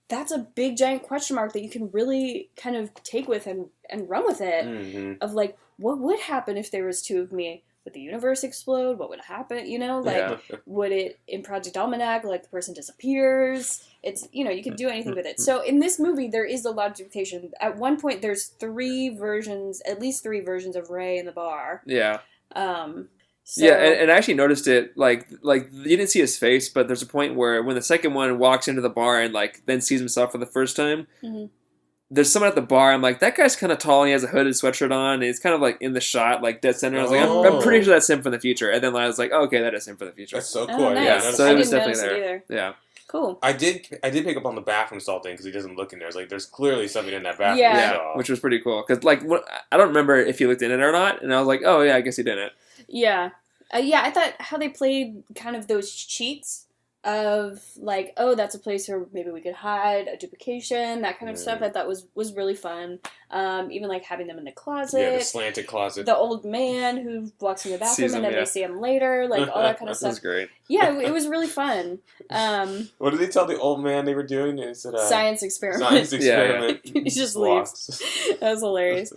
S1: that's a big giant question mark that you can really kind of take with and run with it
S3: Mhm.
S1: of like what would happen if there was two of me? Would the universe explode? What would happen? You know, like
S2: Yeah.
S1: would it in Project Almanac like the person disappears? It's you could do anything with it. So in this movie there is a lot of duplication. At one point there's at least three versions of Ray in the bar.
S2: Yeah.
S1: So,
S2: Yeah, and I actually noticed it, like you didn't see his face, but there's a point where when the second one walks into the bar and like then sees himself for the first time,
S1: Mhm.
S2: there's someone at the bar. I'm like, that guy's kind of tall. And he has a hooded sweatshirt on. And he's kind of like in the shot, like dead center. I was like, I'm pretty sure that's him from the future. And then I was like, oh, okay, that is him from the future.
S3: That's so
S1: Oh,
S3: cool.
S1: nice.
S2: Yeah, so
S1: I
S2: it was
S1: didn't
S2: definitely
S1: notice it
S2: there.
S1: either.
S2: Yeah.
S1: Cool.
S3: I did pick up on the bathroom stall thing because he doesn't look in there. It's like there's clearly something in that bathroom
S1: Yeah.
S3: stall.
S2: Which was pretty cool. Because, like, I don't remember if he looked in it or not. And I was like, oh, yeah, I guess he didn't.
S1: Yeah. Yeah, I thought how they played kind of those cheats of like, oh, that's a place where maybe we could hide a duplication, that kind of stuff. I thought was really fun. Even like having them in the closet.
S3: Yeah, the slanted closet.
S1: The old man who walks in the bathroom
S2: Sees him,
S1: and then
S2: yeah.
S1: they see him later, like all that kind of
S2: That was
S1: stuff.
S2: great.
S1: Yeah, it was really fun.
S3: What did they tell the old man they were doing? Is it a
S1: Science experiment.
S3: science experiment?
S1: He just
S3: Lost.
S1: leaves. That was hilarious.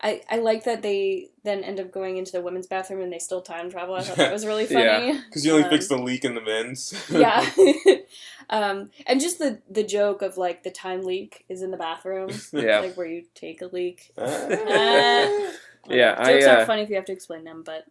S1: I like that they then end up going into the women's bathroom and they still time travel. I thought that was really funny.
S2: Yeah.
S3: Because you only fixed the leak in the men's.
S1: Yeah. And just the joke of like the time leak is in the bathroom.
S2: Yeah.
S1: Like where you take a leak.
S2: Yeah,
S1: Jokes aren't funny if you have to explain them, but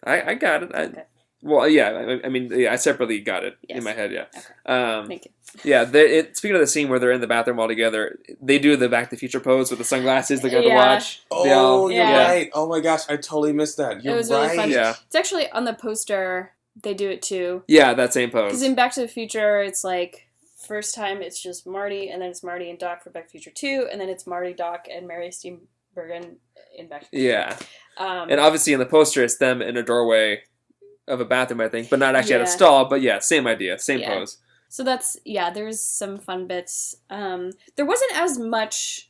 S2: I got it.
S1: Okay.
S2: Well, yeah, I mean, yeah, I separately got it in
S1: Yes.
S2: my head, yeah.
S1: Okay. Thank you.
S2: Yeah, speaking of the scene where they're in the bathroom all together, they do the Back to the Future pose with the sunglasses they got to
S1: Yeah.
S2: watch. They
S3: Oh,
S2: all-
S3: you're
S1: Yeah.
S3: right. Oh my gosh, I totally missed that. You're
S1: It was
S3: right.
S1: really fun.
S2: Yeah.
S1: It's actually on the poster, they do it too.
S2: Yeah, that same
S1: Because
S2: pose.
S1: in Back to the Future, it's like, first time it's just Marty, and then it's Marty and Doc for Back to the Future 2, and then it's Marty, Doc, and Mary Steenburgen in Back to the Future.
S2: Yeah.
S1: 2.
S2: And obviously in the poster, it's them in a doorway of a bathroom, I think, but not actually at a
S1: Yeah.
S2: stall, but yeah, same idea, same
S1: Yeah.
S2: pose.
S1: So that's, yeah, there's some fun bits. There wasn't as much,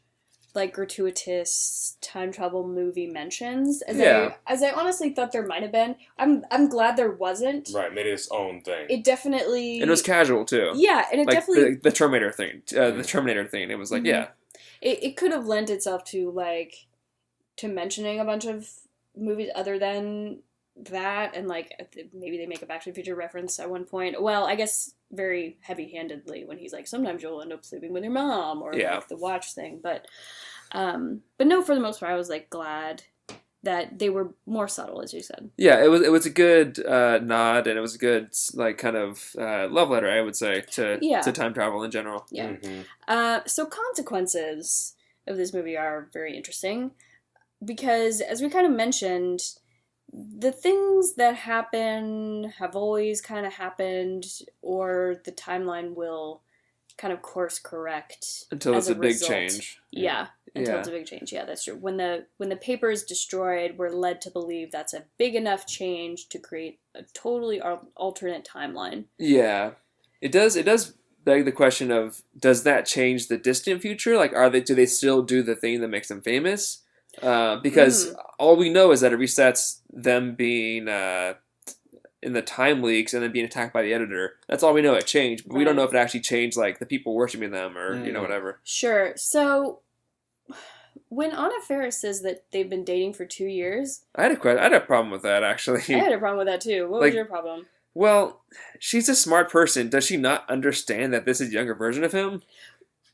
S1: like, gratuitous time travel movie mentions as
S2: Yeah.
S1: I honestly thought there might have been. I'm glad there wasn't.
S3: Right, made it its own thing.
S1: It definitely...
S2: And it was casual, too.
S1: Yeah, and it
S2: Like
S1: definitely...
S2: the Terminator thing. The Terminator thing. It was like,
S1: Mhm.
S2: yeah.
S1: It could have lent itself to, like, to mentioning a bunch of movies other than that, and, like, maybe they make a Back to the Future reference at one point. Well, I guess very heavy-handedly when he's like, sometimes you'll end up sleeping with your mom, or,
S2: Yeah.
S1: like, the watch thing. But no, for the most part, I was, like, glad that they were more subtle, as you said.
S2: Yeah, it was a good nod, and it was a good, like, kind of love letter, I would say, to time travel in general.
S1: Yeah.
S3: Mm-hmm.
S1: So consequences of this movie are very interesting because, as we kind of mentioned, the things that happen have always kind of happened, or the timeline will kind of course correct
S2: Until
S1: as
S2: it's a big
S1: result.
S2: change.
S1: Yeah, until
S2: Yeah.
S1: it's a big change. Yeah, that's true. When the paper is destroyed, we're led to believe that's a big enough change to create a totally alternate timeline.
S2: Yeah, it does beg the question of, does that change the distant future? Like, do they still do the thing that makes them famous? Because all we know is that it resets them being in the time leaks and then being attacked by the editor. That's all we know. It changed, but we don't know if it actually changed, like, the people worshiping them or whatever.
S1: Sure. So when Anna Faris says that they've been dating for 2 years,
S2: I had a problem with that, actually.
S1: I had a problem with that too. What
S2: Like,
S1: was your problem?
S2: Well, she's a smart person. Does she not understand that this is a younger version of him?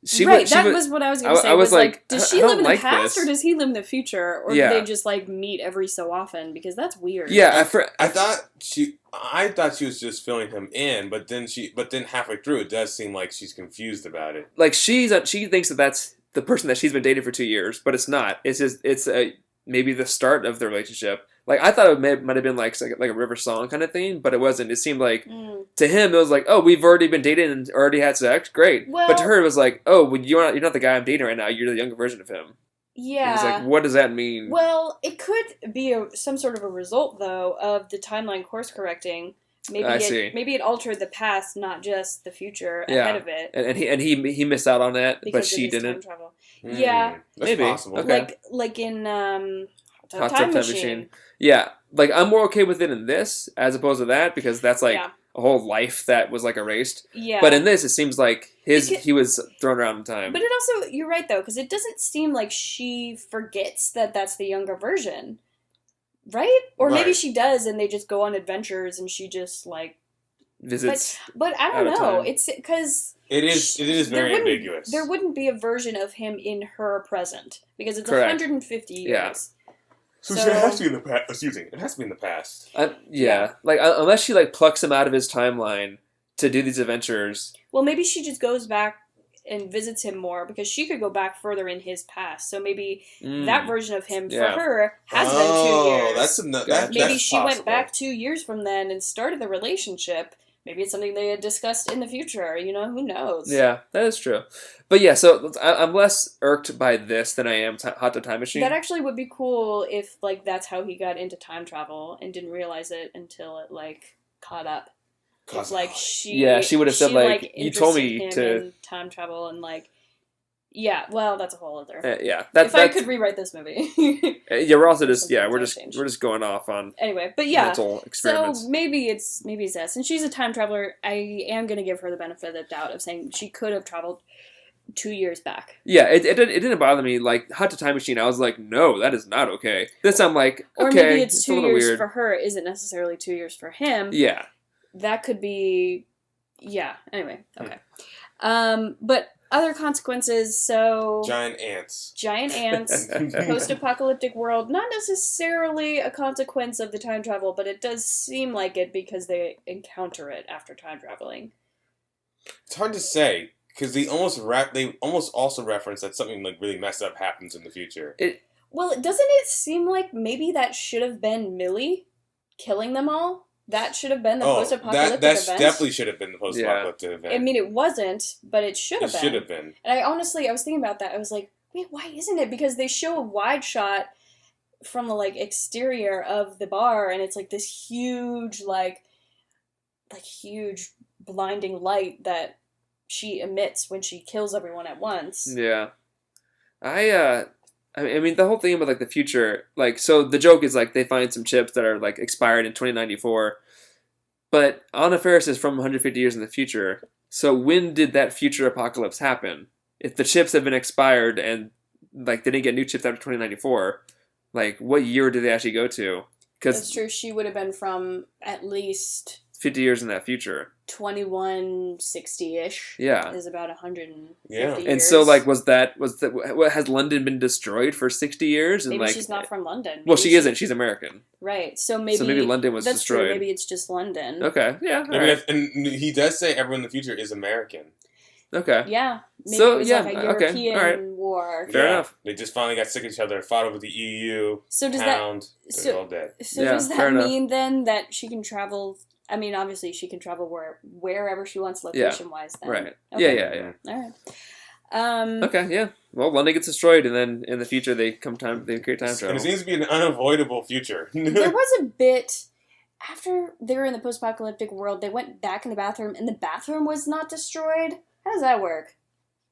S1: That was what I was going to say.
S2: I was like,
S1: does
S2: I
S1: she
S2: don't
S1: live in the
S2: like
S1: past
S2: this.
S1: or does he live in the future? Or
S2: Yeah.
S1: do they just like meet every so often? Because that's weird.
S2: Yeah,
S3: I thought she was just filling him in, but then halfway through, it does seem like she's confused about it.
S2: like she thinks that that's the person that she's been dating for 2 years, but it's not. It's just maybe the start of the relationship. Like, I thought it might have been like a River Song kind of thing, but it wasn't. It seemed like to him it was like, oh, we've already been dating and already had sex, great.
S1: Well-
S2: but to her it was like, oh, well, you're not the guy I'm dating right now. You're the younger version of him.
S1: Yeah.
S2: It was like, what does that mean?
S1: Well, it could be some sort of a result, though, of the timeline course correcting.
S2: I see.
S1: Maybe it altered the past, not just the future ahead of it.
S2: and he missed out on that, but
S1: because of
S2: she
S1: his time
S2: didn't.
S1: travel.
S3: Hmm,
S1: Yeah.
S3: that's
S2: Maybe.
S3: possible.
S2: Okay.
S1: Like in
S2: Hot
S1: Time
S2: Tub
S1: Machine.
S2: Yeah, like, I'm more okay with it in this as opposed to that, because that's like
S1: Yeah.
S2: a whole life that was like erased.
S1: Yeah.
S2: But in this, it seems like
S1: Because-
S2: he was thrown around in time.
S1: But it also, you're right though, because it doesn't seem like she forgets that that's the younger version, right? Or maybe
S3: Right.
S1: she does, and they just go on adventures, and she just like.
S2: Visits.
S1: But I
S2: out
S1: don't
S2: of
S1: know.
S2: time.
S1: It's because
S3: It is very ambiguous.
S1: There wouldn't be a version of him in her present because it's
S2: Correct.
S1: 150 years.
S2: Yeah.
S3: So it has to be in the past. Excuse me. It has to be in the past.
S2: Yeah, like, unless she like plucks him out of his timeline to do these adventures.
S1: Well, maybe she just goes back and visits him more because she could go back further in his past. So maybe that version of him for her has been 2 years. Maybe she went back 2 years from then and started the relationship. Maybe it's something they had discussed in the future. You know, who knows?
S2: Yeah, that is true. But yeah, so I'm less irked by this than I am Hot Tub Time Machine.
S1: That actually would be cool if, like, that's how he got into time travel and didn't realize it until it, like, caught up. It's like she
S2: would have said, like, you told me
S1: interested him in time travel and, like, yeah, well, that's a whole other.
S2: If
S1: I could rewrite this movie.
S2: We're also just we're just going off on
S1: anyway, but mental experiments. So maybe it's this, and she's a time traveler. I am going to give her the benefit of the doubt of saying she could have traveled 2 years back.
S2: Yeah, it didn't bother me. Like Hot Tub Time Machine, I was like, no, that is not okay. This I'm like, okay,
S1: or maybe it's 2 years
S2: weird.
S1: For her, isn't necessarily 2 years for him.
S2: Yeah,
S1: that could be. Yeah. Anyway, okay. But. Other consequences, so...
S3: Giant ants.
S1: Post-apocalyptic world. Not necessarily a consequence of the time travel, but it does seem like it because they encounter it after time traveling.
S3: It's hard to say, because they almost also reference that something like really messed up happens in the future.
S1: Doesn't it seem like maybe that should have been Millie killing them all? That should have been the post-apocalyptic event.
S3: That definitely should have been the post-apocalyptic event.
S1: I mean, it wasn't, but it should have been.
S3: It should have been.
S1: And I was thinking about that. I was like, wait, why isn't it? Because they show a wide shot from the, like, exterior of the bar, and it's, like, this huge, huge blinding light that she emits when she kills everyone at once.
S2: Yeah. I mean, the whole thing about, like, the future, like, so the joke is, like, they find some chips that are, like, expired in 2094, but Anna Faris is from 150 years in the future, so when did that future apocalypse happen? If the chips have been expired and, like, they didn't get new chips after 2094, like, what year did they actually go to?
S1: That's true, she would have been from at least...
S2: 50 years in that future.
S1: 2160-ish.
S2: Yeah.
S1: Is about 150
S2: years.
S1: And
S2: so, like, has London been destroyed for 60 years? And,
S1: maybe
S2: like,
S1: she's not from London.
S2: Well, she isn't. She's American.
S1: Right. So maybe
S2: London was
S1: that's
S2: destroyed.
S1: True. Maybe it's just London.
S2: Okay. Yeah.
S3: And he does say everyone in the future is American.
S2: Okay.
S1: Yeah. Maybe
S2: so,
S1: it was like a European war.
S3: Fair enough. They just finally got sick of each other, fought over the EU.
S1: So does
S3: they're all dead.
S1: So does that mean then that she can travel? I mean, obviously she can travel wherever she wants, location-wise. Then.
S2: Right.
S1: Okay.
S2: Yeah.
S1: All right.
S2: Okay. Yeah. Well, London gets destroyed, and then in the future they create time travel.
S3: And it seems to be an unavoidable future.
S1: There was a bit after they were in the post-apocalyptic world. They went back in the bathroom, and the bathroom was not destroyed. How does that work?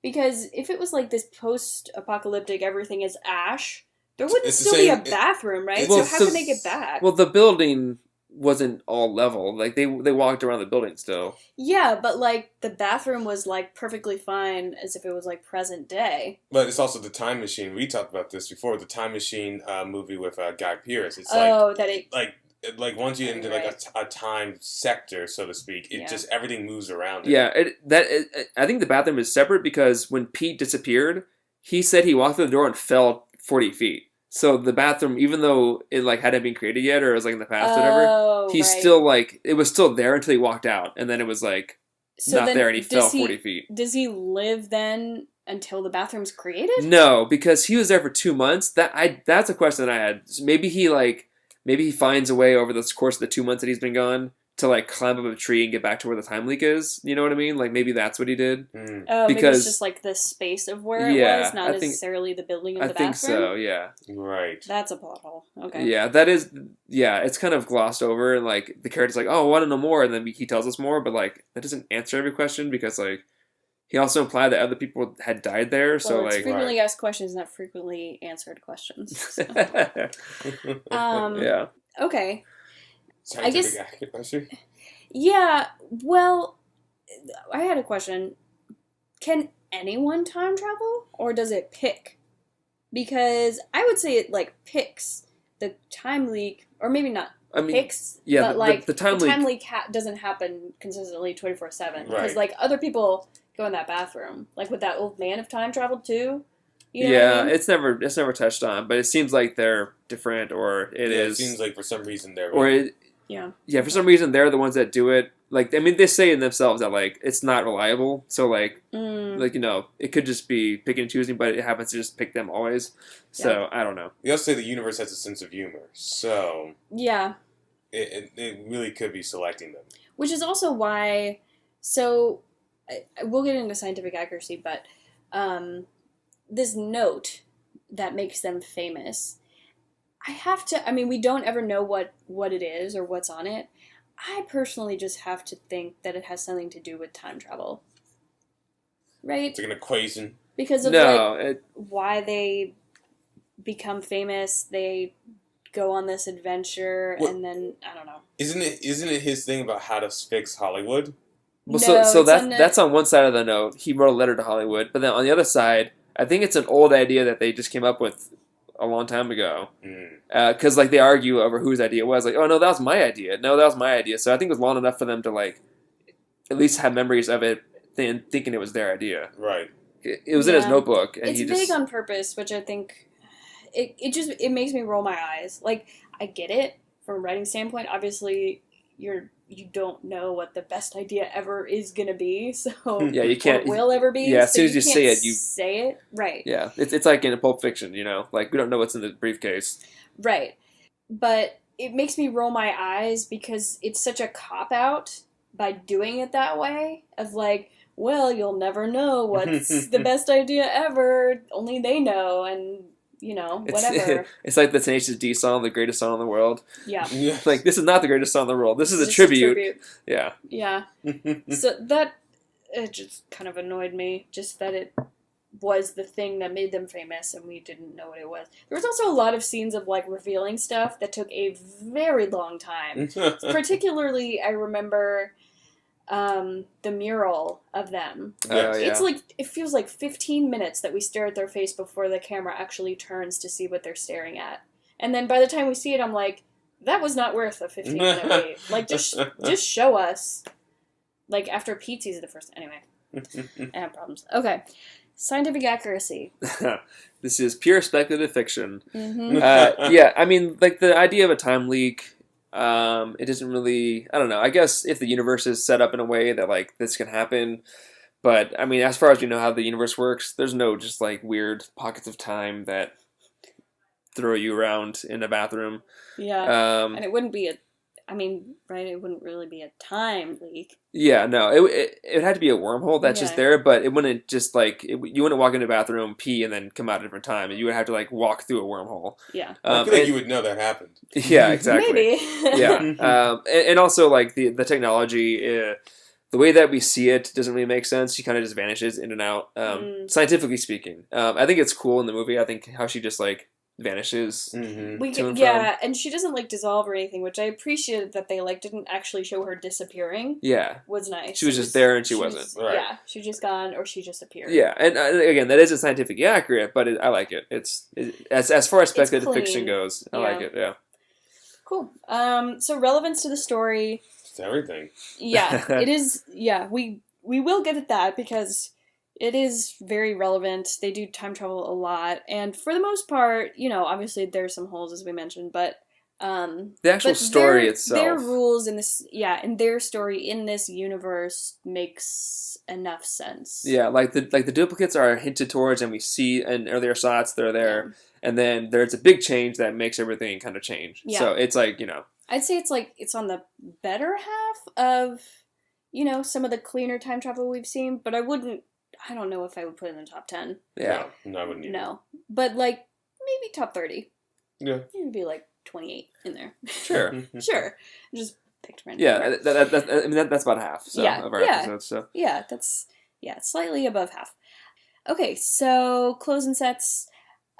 S1: Because if it was like this post-apocalyptic, everything is ash, there wouldn't still be a bathroom, right? So how can they get back?
S2: Well, the building wasn't all level. Like, they walked around the building still.
S1: Yeah, but, like, the bathroom was, like, perfectly fine as if it was, like, present day.
S3: But it's also the Time Machine. We talked about this before. The Time Machine movie with Guy Pearce. It's like once you into like a time sector, so to speak, it just everything moves around.
S2: Yeah, I think the bathroom is separate because when Pete disappeared, he said he walked through the door and fell 40 feet. So the bathroom, even though it like hadn't been created yet or it was like in the past or whatever, he's still like it was still there until he walked out, and then it was like not there, and he fell 40 feet.
S1: Does he live then until the bathroom's created?
S2: No, because he was there for 2 months. That's a question that I had. Maybe he finds a way over the course of the 2 months that he's been gone to like climb up a tree and get back to where the time leak is. You know what I mean? Like maybe that's what he did.
S1: Oh, maybe it's just like the space of where it was, not necessarily the building of the bathroom. I think
S2: so, yeah.
S3: Right.
S1: That's a plot hole. Okay.
S2: Yeah, that is, it's kind of glossed over, and like the character's like, oh, I want to know more, and then he tells us more, but like that doesn't answer every question because like he also implied that other people had died there, so
S1: it's
S2: like
S1: frequently asked questions, not frequently answered questions. So.
S2: Yeah.
S1: Okay.
S3: I guess.
S1: Yeah. Well, I had a question. Can anyone time travel, or does it pick? Because I would say it like picks the time leak, or maybe not. I mean, picks, but like the time leak doesn't happen consistently 24/7 because like other people go in that bathroom. Like, would that old man have time traveled too? You know what I mean?
S2: It's never touched on, but it seems like they're different, or it is.
S3: It seems like for some reason they're.
S2: For some reason they're the ones that do it. like, I mean, they say in themselves that, like, it's not reliable. So, like,
S1: Mm.
S2: like, you know, it could just be picking and choosing, but it happens to just pick them always. So, I don't know.
S3: You also say the universe has a sense of humor, so
S1: Yeah.
S3: it really could be selecting them.
S1: Which is also why, so we'll get into scientific accuracy, but this note that makes them famous, I mean, we don't ever know what it is or what's on it. I personally just have to think that it has something to do with time travel. Right?
S3: It's like an equation.
S1: Because of why they become famous, they go on this adventure, and then I don't know.
S3: Isn't it his thing about how to fix Hollywood?
S2: Well,
S1: No,
S2: so
S1: it's on
S2: that's on one side of the note. He wrote a letter to Hollywood, but then on the other side, I think it's an old idea that they just came up with a long time ago. Because like they argue over whose idea it was. Like, oh no, that was my idea. No, that was my idea. So I think it was long enough for them to like at least have memories of it, thinking it was their idea.
S3: Right.
S2: It was in his notebook, and
S1: it's
S2: he
S1: vague
S2: just
S1: on purpose, which I think it makes me roll my eyes. Like, I get it from a writing standpoint. Obviously, you don't know what the best idea ever is gonna be, so
S2: yeah, you can't.
S1: or will ever be.
S2: Yeah, as
S1: so
S2: soon as you say
S1: can't
S2: it, you
S1: say it right.
S2: Yeah, it's like in a Pulp Fiction, you know, like we don't know what's in the briefcase.
S1: Right, but it makes me roll my eyes because it's such a cop out by doing it that way. Of like, well, you'll never know what's the best idea ever. Only they know, and you know, whatever.
S2: It's like the Tenacious D song, the greatest song in the world.
S1: Yeah.
S2: Like, this is not the greatest song in the world. This is a tribute. Yeah.
S1: Yeah. So that, it just kind of annoyed me. Just that it was the thing that made them famous and we didn't know what it was. There was also a lot of scenes of, like, revealing stuff that took a very long time. Particularly, I remember the mural of them.
S2: Oh, yeah.
S1: It's like, it feels like 15 minutes that we stare at their face before the camera actually turns to see what they're staring at. And then by the time we see it, I'm like, that was not worth a 15-minute wait. Like, just show us. Like, after Pete sees it the first... Anyway. I have problems. Okay. Scientific accuracy.
S2: This is pure speculative fiction.
S1: Mm-hmm.
S2: Yeah, I mean, like, the idea of a time leak... it isn't really, I don't know, I guess if the universe is set up in a way that, like, this can happen, but, I mean, as far as we know how the universe works, there's no just, like, weird pockets of time that throw you around in a bathroom.
S1: Yeah, and it wouldn't be right, it wouldn't really be a time leak.
S2: Yeah, no, it had to be a wormhole that's just there, but it wouldn't just, like, you wouldn't walk into a bathroom, pee, and then come out at a different time. You would have to, like, walk through a wormhole.
S1: Yeah.
S3: I feel like you would know that happened.
S2: Yeah, exactly.
S1: Maybe.
S2: Yeah. And also, like, the technology, the way that we see it doesn't really make sense. She kind of just vanishes in and out, scientifically speaking. I think it's cool in the movie. I think how she just, like, vanishes to and from.
S1: And she doesn't, like, dissolve or anything, which I appreciated that they, like, didn't actually show her disappearing.
S2: Yeah.
S1: Was nice.
S2: She was just there and she wasn't.
S3: Right.
S1: Yeah, she was just gone or she just appeared.
S2: Yeah, and again, that isn't scientifically accurate, but I like it. As far as speculative fiction goes, I like it, yeah.
S1: Cool. So relevance to the story.
S3: It's everything.
S1: Yeah, it is. Yeah, we will get at that because it is very relevant. They do time travel a lot, and for the most part, you know, obviously there's some holes as we mentioned, but the
S2: actual story itself,
S1: their rules in this, and their story in this universe makes enough sense.
S2: Yeah, like the duplicates are hinted towards, and we see in earlier shots they're there, and then there's a big change that makes everything kind of change.
S1: Yeah.
S2: So it's like, you know,
S1: I'd say it's on the better half of, you know, some of the cleaner time travel we've seen, but I don't know if I would put it in the top 10.
S2: Yeah.
S3: No, I wouldn't either.
S1: No. But, like, maybe top 30.
S3: Yeah.
S1: Maybe be, like, 28 in there.
S2: Sure.
S1: Sure. Just picked random.
S2: Yeah, that's about half of our episodes. So.
S1: Yeah, that's slightly above half. Okay, so closing sets.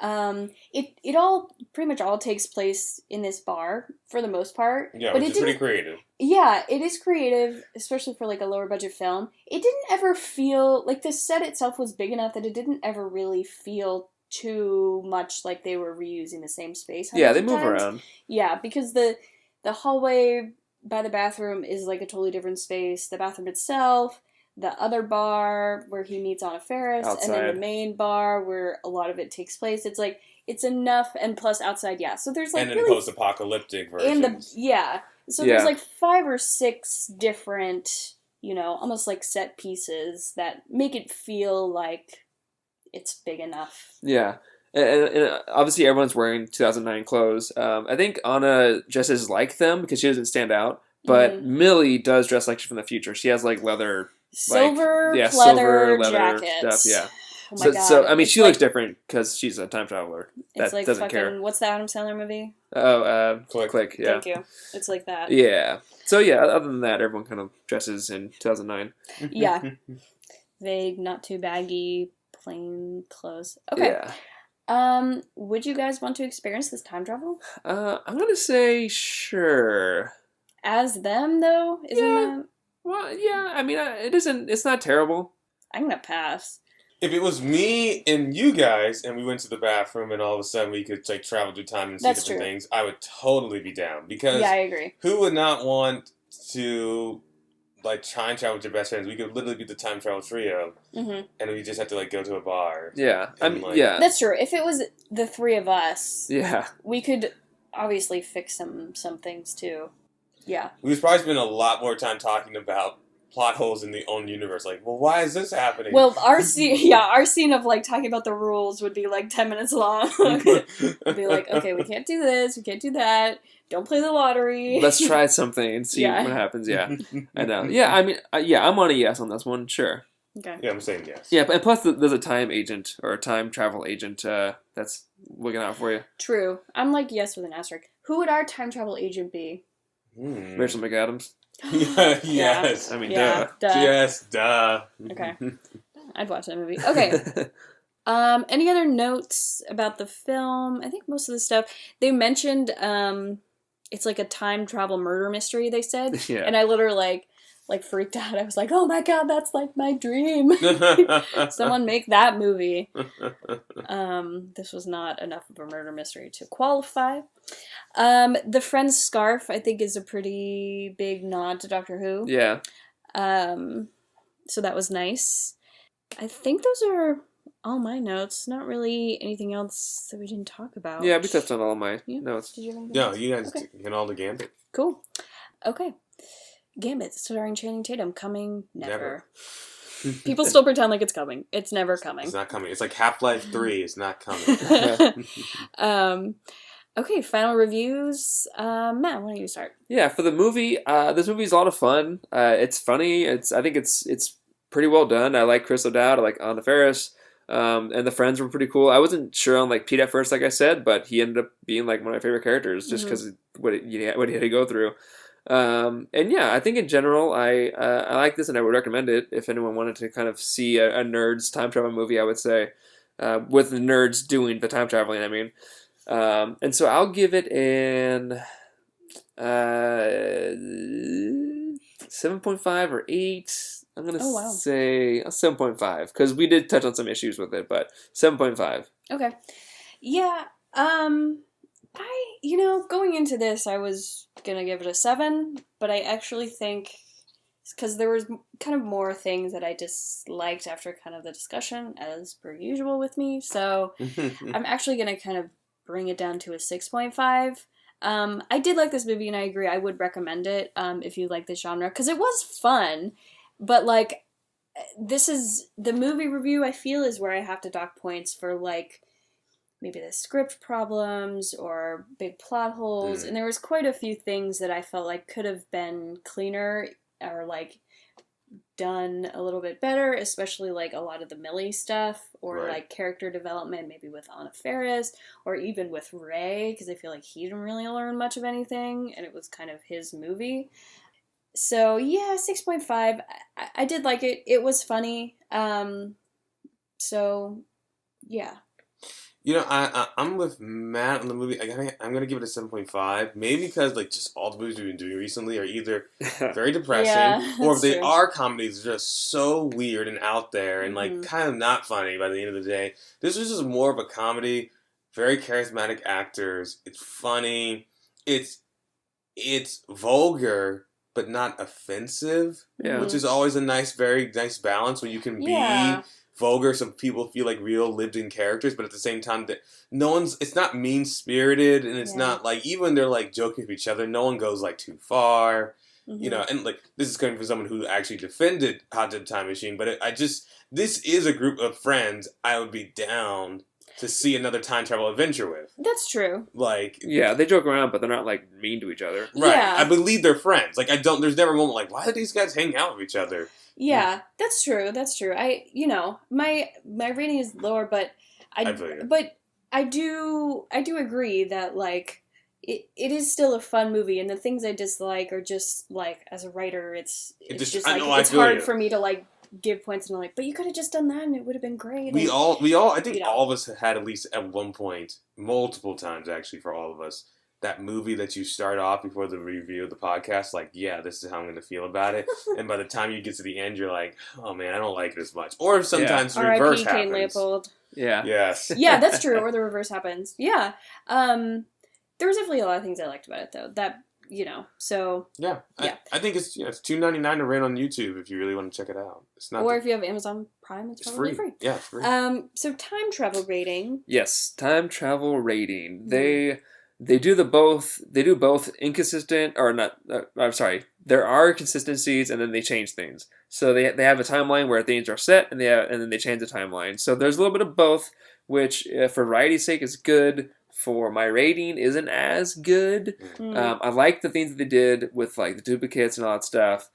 S1: It all pretty much all takes place in this bar for the most part.
S3: Yeah,
S1: but
S3: which is pretty creative.
S1: Yeah, it is creative, especially for like a lower budget film. It didn't ever feel like the set itself was big enough that it didn't ever really feel too much like they were reusing the same space.
S2: Yeah, they move around.
S1: Yeah, because the hallway by the bathroom is like a totally different space. The bathroom itself, the other bar where he meets Anna Faris,
S2: outside.
S1: And then the main bar where a lot of it takes place. It's like, it's enough, and plus outside, yeah. So there's like
S3: and then
S1: really
S3: post-apocalyptic versions.
S1: and So
S2: Yeah.
S1: there's like 5 or 6 different, almost like set pieces that make it feel like it's big enough.
S2: Yeah. And obviously everyone's wearing 2009 clothes. I think Anna dresses like them because she doesn't stand out. But Millie does dress like she's from the future. She has like leather,
S1: Silver,
S2: yeah,
S1: pleather
S2: silver leather
S1: jackets.
S2: stuff. Yeah.
S1: Oh my God.
S2: So I mean,
S1: It's
S2: she
S1: like,
S2: looks different because she's a time traveler. That
S1: It's like
S2: doesn't
S1: fucking,
S2: care.
S1: what's the Adam Sandler movie?
S2: Oh,
S3: Click.
S2: Click. Yeah.
S1: Thank you. It's like that.
S2: Yeah. So yeah, other than that, everyone kind of dresses in 2009.
S1: Yeah. Vague, not too baggy, plain clothes. Okay.
S2: Yeah.
S1: Would you guys want to experience this time travel?
S2: I'm gonna say sure.
S1: As them, though? Isn't
S2: Yeah.
S1: that...
S2: Well, yeah. I mean, it isn't. It's not terrible.
S1: I'm gonna pass.
S3: If it was me and you guys, and we went to the bathroom, and all of a sudden we could like travel through time and see
S1: That's
S3: different
S1: true.
S3: things, I would totally be down. Because
S1: Yeah, I agree.
S3: who would not want to like time travel with your best friends? We could literally be the time travel trio,
S1: Mm-hmm.
S3: and we just have to like go to a bar.
S2: Yeah. I
S3: And,
S2: mean,
S3: like-
S2: yeah.
S1: That's true. If it was the 3 of us,
S2: Yeah.
S1: we could obviously fix some things too. Yeah.
S3: We would probably spend a lot more time talking about plot holes in the own universe. Like, well, why is this happening?
S1: Well, our scene of like talking about the rules would be like 10 minutes long. We'd be like, okay, we can't do this, we can't do that. Don't play the lottery.
S2: Let's try something and see
S1: Yeah.
S2: what happens. Yeah. I know. Yeah. I mean, yeah. I'm on a yes on this one. Sure.
S1: Okay.
S3: Yeah, I'm saying yes.
S2: Yeah, and plus there's a time agent or a time travel agent that's looking out for you.
S1: True. I'm like yes with an asterisk. Who would our time travel agent be?
S2: Rachel McAdams.
S3: Yeah, yes.
S2: I mean,
S1: Yeah. Duh.
S3: Yes, duh.
S1: Okay. I'd watch that movie. Okay. Any other notes about the film? I think most of the stuff they mentioned. It's like a time travel murder mystery. They said,
S2: Yeah.
S1: and I literally like freaked out. I was like, "Oh my God, that's like my dream! Someone make that movie." This was not enough of a murder mystery to qualify. The friend's scarf, I think, is a pretty big nod to Doctor Who.
S2: Yeah.
S1: So that was nice. I think those are all my notes. Not really anything else that we didn't talk about.
S2: Yeah, we touched on all my
S1: Yeah.
S2: notes.
S1: Did you have anything
S3: No,
S1: else?
S3: you guys
S1: Okay.
S3: hit all the gambit.
S1: Cool. Okay. Gambit, starring Channing Tatum, coming never. People still pretend like it's coming. It's never coming.
S3: It's not coming. It's like Half-Life 3 is not coming.
S1: Okay, final reviews. Matt, why don't you start?
S2: Yeah, for the movie, this movie's a lot of fun. It's funny. I think it's pretty well done. I like Chris O'Dowd. I like Anna Faris. And the friends were pretty cool. I wasn't sure on like Pete at first, like I said, but he ended up being like one of my favorite characters just because what he had to go through. And yeah, I think in general, I like this and I would recommend it if anyone wanted to kind of see a nerd's time travel movie. I would say with the nerds doing the time traveling. I mean, and so I'll give it an 7.5 or 8. I'm gonna
S1: Oh, wow.
S2: say a 7.5 because we did touch on some issues with it, but 7.5.
S1: Okay. Yeah, going into this, I was gonna give it a 7, but I actually think, because there was kind of more things that I disliked after kind of the discussion, as per usual with me, so I'm actually gonna kind of bring it down to a 6.5. I did like this movie, and I agree, I would recommend it if you like the genre, because it was fun, but, like, this is, the movie review, I feel, is where I have to dock points for, like, maybe the script problems or big plot holes, and there was quite a few things that I felt like could have been cleaner or, like, done a little bit better, especially, like, a lot of the Millie stuff, or,
S3: Right.
S1: like, character development, maybe with Anna Faris, or even with Ray, because I feel like he didn't really learn much of anything, and it was kind of his movie. So, yeah, 6.5. I did like it. It was funny. So, yeah.
S3: You know, I'm with Matt on the movie. I'm gonna give it a 7.5. Maybe because like just all the movies we've been doing recently are either very depressing,
S1: Yeah,
S3: or if
S1: that's
S3: they
S1: true.
S3: are comedies, they're just so weird and out there and like kind of not funny by the end of the day. This was just more of a comedy. Very charismatic actors. It's funny. It's vulgar, but not offensive.
S2: Yeah.
S3: Which is always a very nice balance when you can
S1: Yeah.
S3: be vulgar so people feel like real lived-in characters, but at the same time that it's not mean-spirited, and it's
S1: Yeah.
S3: not like, even when they're like joking with each other, no one goes like too far.
S1: Mhm.
S3: You know, and like, this is coming from someone who actually defended Hot Tub Time Machine, but this is a group of friends I would be down to see another time travel adventure with.
S1: That's true.
S3: Like,
S2: Yeah, they joke around, but they're not like mean to each other.
S3: right.
S1: Yeah.
S3: I believe they're friends. Like, there's never a moment like, why do these guys hang out with each other?
S1: Yeah, that's true. That's true. My rating is lower, but
S3: I feel you.
S1: but I do agree that like it is still a fun movie, and the things I dislike are just like, as a writer, it's just
S3: I
S1: like
S3: know, I
S1: it's
S3: feel
S1: hard
S3: you.
S1: for me to like give points, and I'm like, but you could have just done that and it would have been great.
S3: We
S1: and-
S3: all, I think
S1: you know.
S3: all of us had at least at one point, multiple times actually for all of us, that movie that you start off before the review of the podcast, like, yeah, this is how I'm going to feel about it. And by the time you get to the end, you're like, oh man, I don't like it as much. Or sometimes the reverse
S1: R.I.P. Kane
S3: happens.
S1: Leopold.
S2: Yeah.
S3: Yes.
S1: Yeah, that's true. Or the reverse happens. Yeah. There was definitely a lot of things I liked about it, though. That, so...
S3: Yeah.
S1: Yeah.
S3: I think it's $2.99 to rent on YouTube if you really want to check it out. It's not.
S1: Or if you have Amazon Prime, it's probably free.
S3: Yeah, it's free.
S1: So time travel rating.
S2: Yes, time travel rating. They do both inconsistent or not. I'm sorry. There are consistencies, and then they change things. So they have a timeline where things are set, and then they change the timeline. So there's a little bit of both, which for variety's sake is good. For my rating, isn't as good. I like the things that they did with like the duplicates and all that stuff.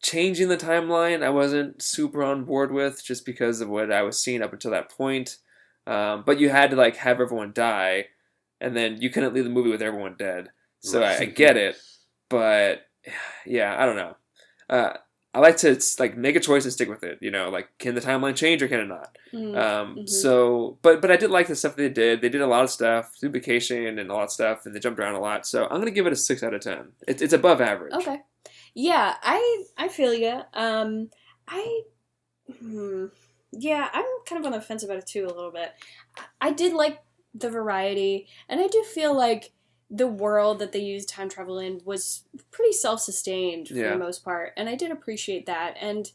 S2: Changing the timeline, I wasn't super on board with, just because of what I was seeing up until that point. But you had to like have everyone die, and then you couldn't leave the movie with everyone dead. So
S3: Right.
S2: I get it, but yeah, I don't know. I like to like make a choice and stick with it. Like, can the timeline change or can it not? So, but I did like the stuff they did. They did a lot of stuff, duplication and a lot of stuff, and they jumped around a lot. So I'm gonna give it a 6 out of 10. It's above average.
S1: Okay. Yeah, I feel ya. Yeah, I'm kind of on the fence about it too a little bit. I did like the variety, and I do feel like the world that they used time travel in was pretty self-sustained for the most part, and I did appreciate that. And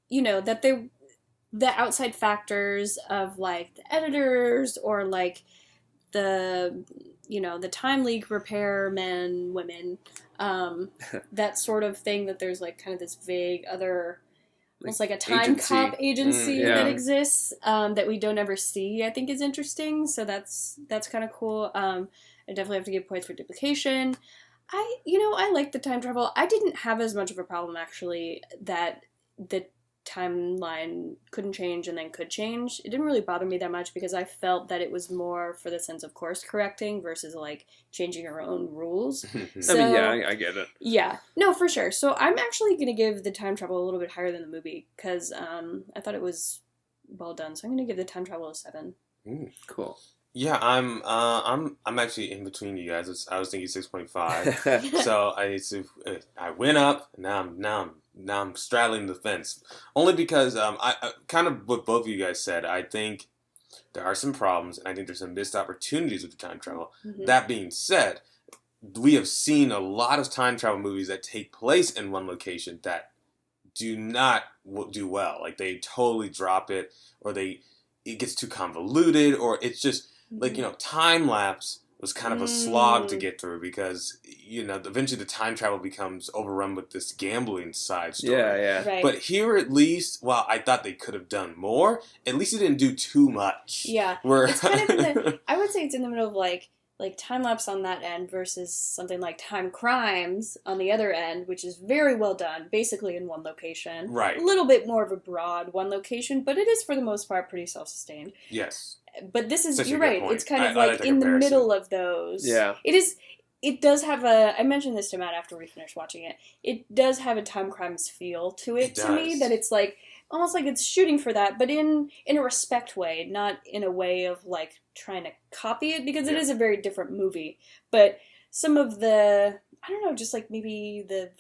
S1: that the outside factors of like the editors or like the the time league repairmen, women, that sort of thing, that there's like kind of this vague other, almost like a time
S3: agency.
S1: cop agency
S2: Yeah.
S1: that exists, that we don't ever see, I think is interesting. So that's kind of cool. I definitely have to give points for duplication. I like the time travel. I didn't have as much of a problem, actually, that the timeline couldn't change and then could change. It didn't really bother me that much, because I felt that it was more for the sense of course correcting versus like changing your own rules.
S2: I mean, yeah, I get it.
S1: Yeah, no, for sure. So I'm actually going to give the time travel a little bit higher than the movie, because I thought it was well done. So I'm going to give the time travel a 7.
S2: Cool.
S3: Yeah, I'm actually in between you guys. I was thinking 6.5. So I went up, and now I'm straddling the fence. Only because I kind of what both of you guys said. I think there are some problems, and I think there's some missed opportunities with the time travel.
S1: Mhm.
S3: That being said, we have seen a lot of time travel movies that take place in one location that do not do well. Like, they totally drop it, or it gets too convoluted, or it's just like, time lapse was kind of a slog to get through, because eventually the time travel becomes overrun with this gambling side story.
S2: Yeah.
S1: Right.
S3: But here, at least, while I thought they could have done more, at least it didn't do too much.
S1: Yeah.
S3: Where
S1: It's kind of in the, I would say it's in the middle of like time lapse on that end versus something like Time Crimes on the other end, which is very well done, basically in one location.
S3: Right.
S1: A little bit more of a broad one location, but it is for the most part pretty self-sustained.
S3: Yes.
S1: But this is,
S3: Such a
S1: you're
S3: good
S1: right,
S3: point.
S1: it's kind of
S3: I
S1: like
S3: like the
S1: in the
S3: comparison.
S1: middle of those.
S2: Yeah.
S1: It does have I mentioned this to Matt after we finished watching it, it does have a Time Crimes feel to it to me,
S3: does.
S1: that it's like, almost like it's shooting for that, but in a respect way, not in a way of like trying to copy it, because it
S3: Yeah.
S1: is a very different movie. But some of the, I don't know, just like maybe the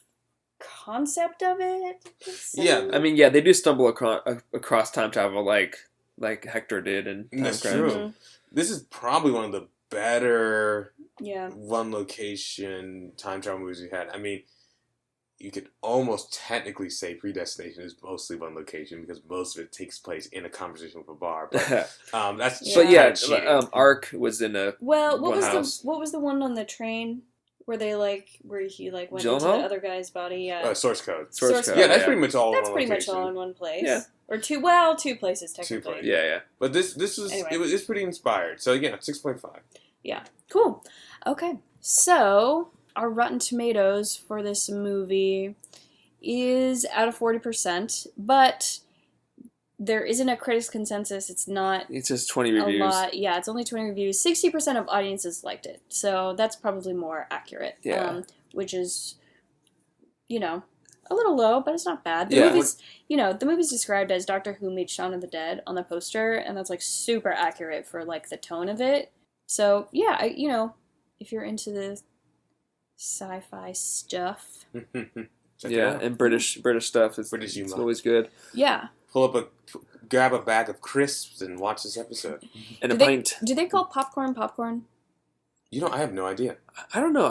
S1: concept of it.
S3: Yeah,
S2: I mean, yeah, they do stumble across time travel like Hector did in Time
S3: That's
S2: Crimes.
S3: true. This is probably one of the better
S1: Yeah.
S3: one location time travel movies we had. I mean, you could almost technically say Predestination is mostly one location because most of it takes place in a conversation with a bar. But that's
S1: Yeah.
S2: But yeah,
S3: cheating.
S2: Ark was in a
S1: Well,
S2: one house.
S1: what was the one on the train where he went into
S2: Gyllenhaal?
S1: the other guy's body? Yeah.
S3: Source code.
S1: Source code,
S3: Yeah, that's pretty much all.
S1: That's
S3: in one
S1: pretty much
S3: location.
S1: all in one place.
S2: Yeah.
S1: Or two places technically.
S3: places.
S2: Yeah.
S3: But this was
S1: Anyway.
S3: it's pretty inspired. So yeah, 6.5.
S1: Yeah. Cool. Okay. So our Rotten Tomatoes for this movie is out of 40%, but there isn't a critics' consensus. It's not
S2: It's just 20
S1: a
S2: reviews.
S1: lot. Yeah, it's only 20 reviews. 60% of audiences liked it. So that's probably more accurate.
S2: Yeah.
S1: Which is, a little low, but it's not bad. The
S2: Yeah.
S1: movie's described as Doctor Who meets Shaun of the Dead on the poster, and that's like super accurate for like the tone of it. So yeah, if you're into the sci-fi stuff,
S3: Check it
S2: Yeah,
S3: out.
S2: and British stuff. It's
S3: British humor.
S2: always good.
S1: yeah.
S3: Grab a bag of crisps and watch this episode.
S2: And
S1: Do
S2: a
S1: they,
S2: pint.
S1: do they call popcorn?
S3: I have no idea.
S2: I don't know.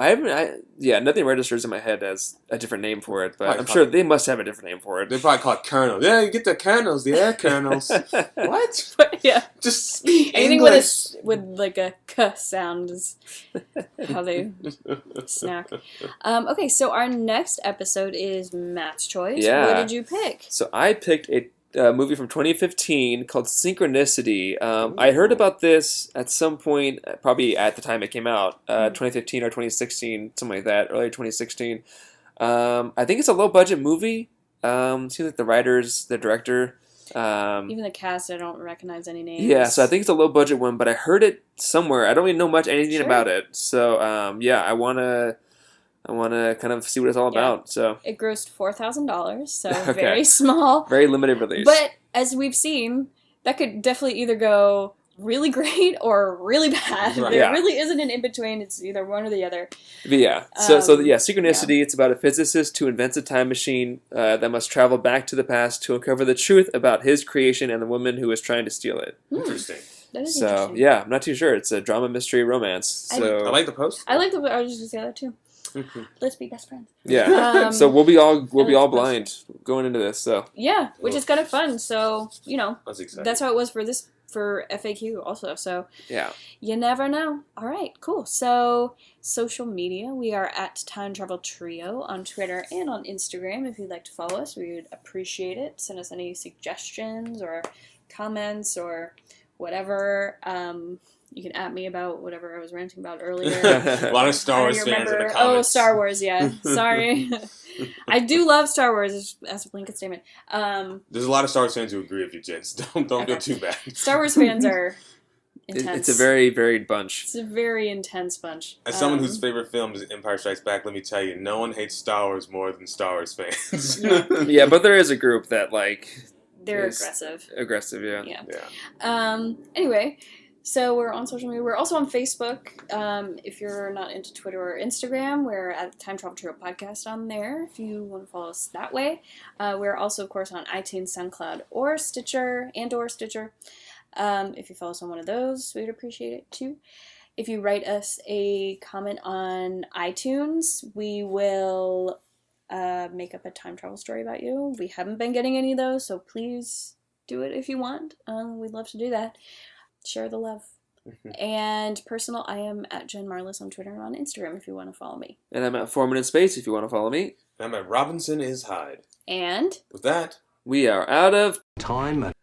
S2: Nothing registers in my head as a different name for it, but
S3: Right,
S2: I'm sure they must have a different name for it.
S3: They probably call it kernels. Yeah, you get the kernels, the air kernels. What?
S1: But yeah.
S3: Just speak
S1: Anything
S3: English.
S1: with like a k sound is how they snack. Okay, so our next episode is Matt's choice.
S2: Yeah.
S1: What did you pick?
S2: So I picked a movie from 2015 called Synchronicity. I heard about this at some point, probably at the time it came out, 2015 or 2016, something like that, early 2016. I think it's a low-budget movie. Seems like the writers, the director.
S1: Even the cast, I don't recognize any names.
S2: Yeah, so I think it's a low-budget one, but I heard it somewhere. I don't really know anything
S1: Sure.
S2: about it. So I wanna kind of see what it's all
S1: Yeah.
S2: about. So
S1: It grossed $4,000, so
S2: Okay.
S1: very small.
S2: very limited release.
S1: But as we've seen, that could definitely either go really great or really bad.
S3: Right.
S1: There
S2: Yeah.
S1: really isn't an in-between. It's either one or the other.
S2: But yeah, Synchronicity. It's about a physicist who invents a time machine that must travel back to the past to uncover the truth about his creation and the woman who is trying to steal it.
S3: Interesting.
S1: That is
S2: So
S1: interesting.
S2: yeah, I'm not too sure. It's a drama, mystery, romance.
S1: I
S2: So
S3: I like the post.
S1: I like I was just going to say that too. Let's be best friends.
S2: yeah.
S1: Um,
S2: So we'll be all
S1: like
S2: blind going into this. So
S1: Yeah, which is kind of fun. So,
S3: That's exciting.
S1: that's how it was for FAQ also. So
S2: yeah.
S1: you never know. All right, cool. So social media, we are at Time Travel Trio on Twitter and on Instagram. If you'd like to follow us, we would appreciate it. Send us any suggestions or comments or whatever. You can at me about whatever I was ranting about earlier.
S3: A lot of Star
S1: I
S3: Wars
S1: don't
S3: fans in the
S1: remember.
S3: comments.
S1: Oh, Star Wars, yeah. Sorry. I do love Star Wars, as a blanket statement.
S3: There's a lot of Star Wars fans who agree with you, Jens. Don't feel
S1: Okay.
S3: too bad.
S1: Star Wars fans are intense.
S2: It's a very varied bunch.
S1: It's a very intense bunch.
S3: As someone whose favorite film is Empire Strikes Back, let me tell you, no one hates Star Wars more than Star Wars fans.
S2: Yeah, but there is a group that
S1: they're
S2: is
S1: aggressive.
S2: aggressive. Yeah.
S1: Yeah. Anyway, so we're on social media. We're also on Facebook. If you're not into Twitter or Instagram, we're at Time Travel Trio Podcast on there. If you want to follow us that way, we're also, of course, on iTunes, SoundCloud, or Stitcher. If you follow us on one of those, we'd appreciate it too. If you write us a comment on iTunes, we will make up a time travel story about you. We haven't been getting any of those, so please do it if you want. We'd love to do that. Share the love. And personal, I am at Jen Marlis on Twitter and on Instagram if you want to follow me.
S2: And I'm at 4 Minute Space if you want to follow me.
S3: I'm at Robinson is Hyde.
S1: And
S3: With that,
S2: We are out of
S7: Time and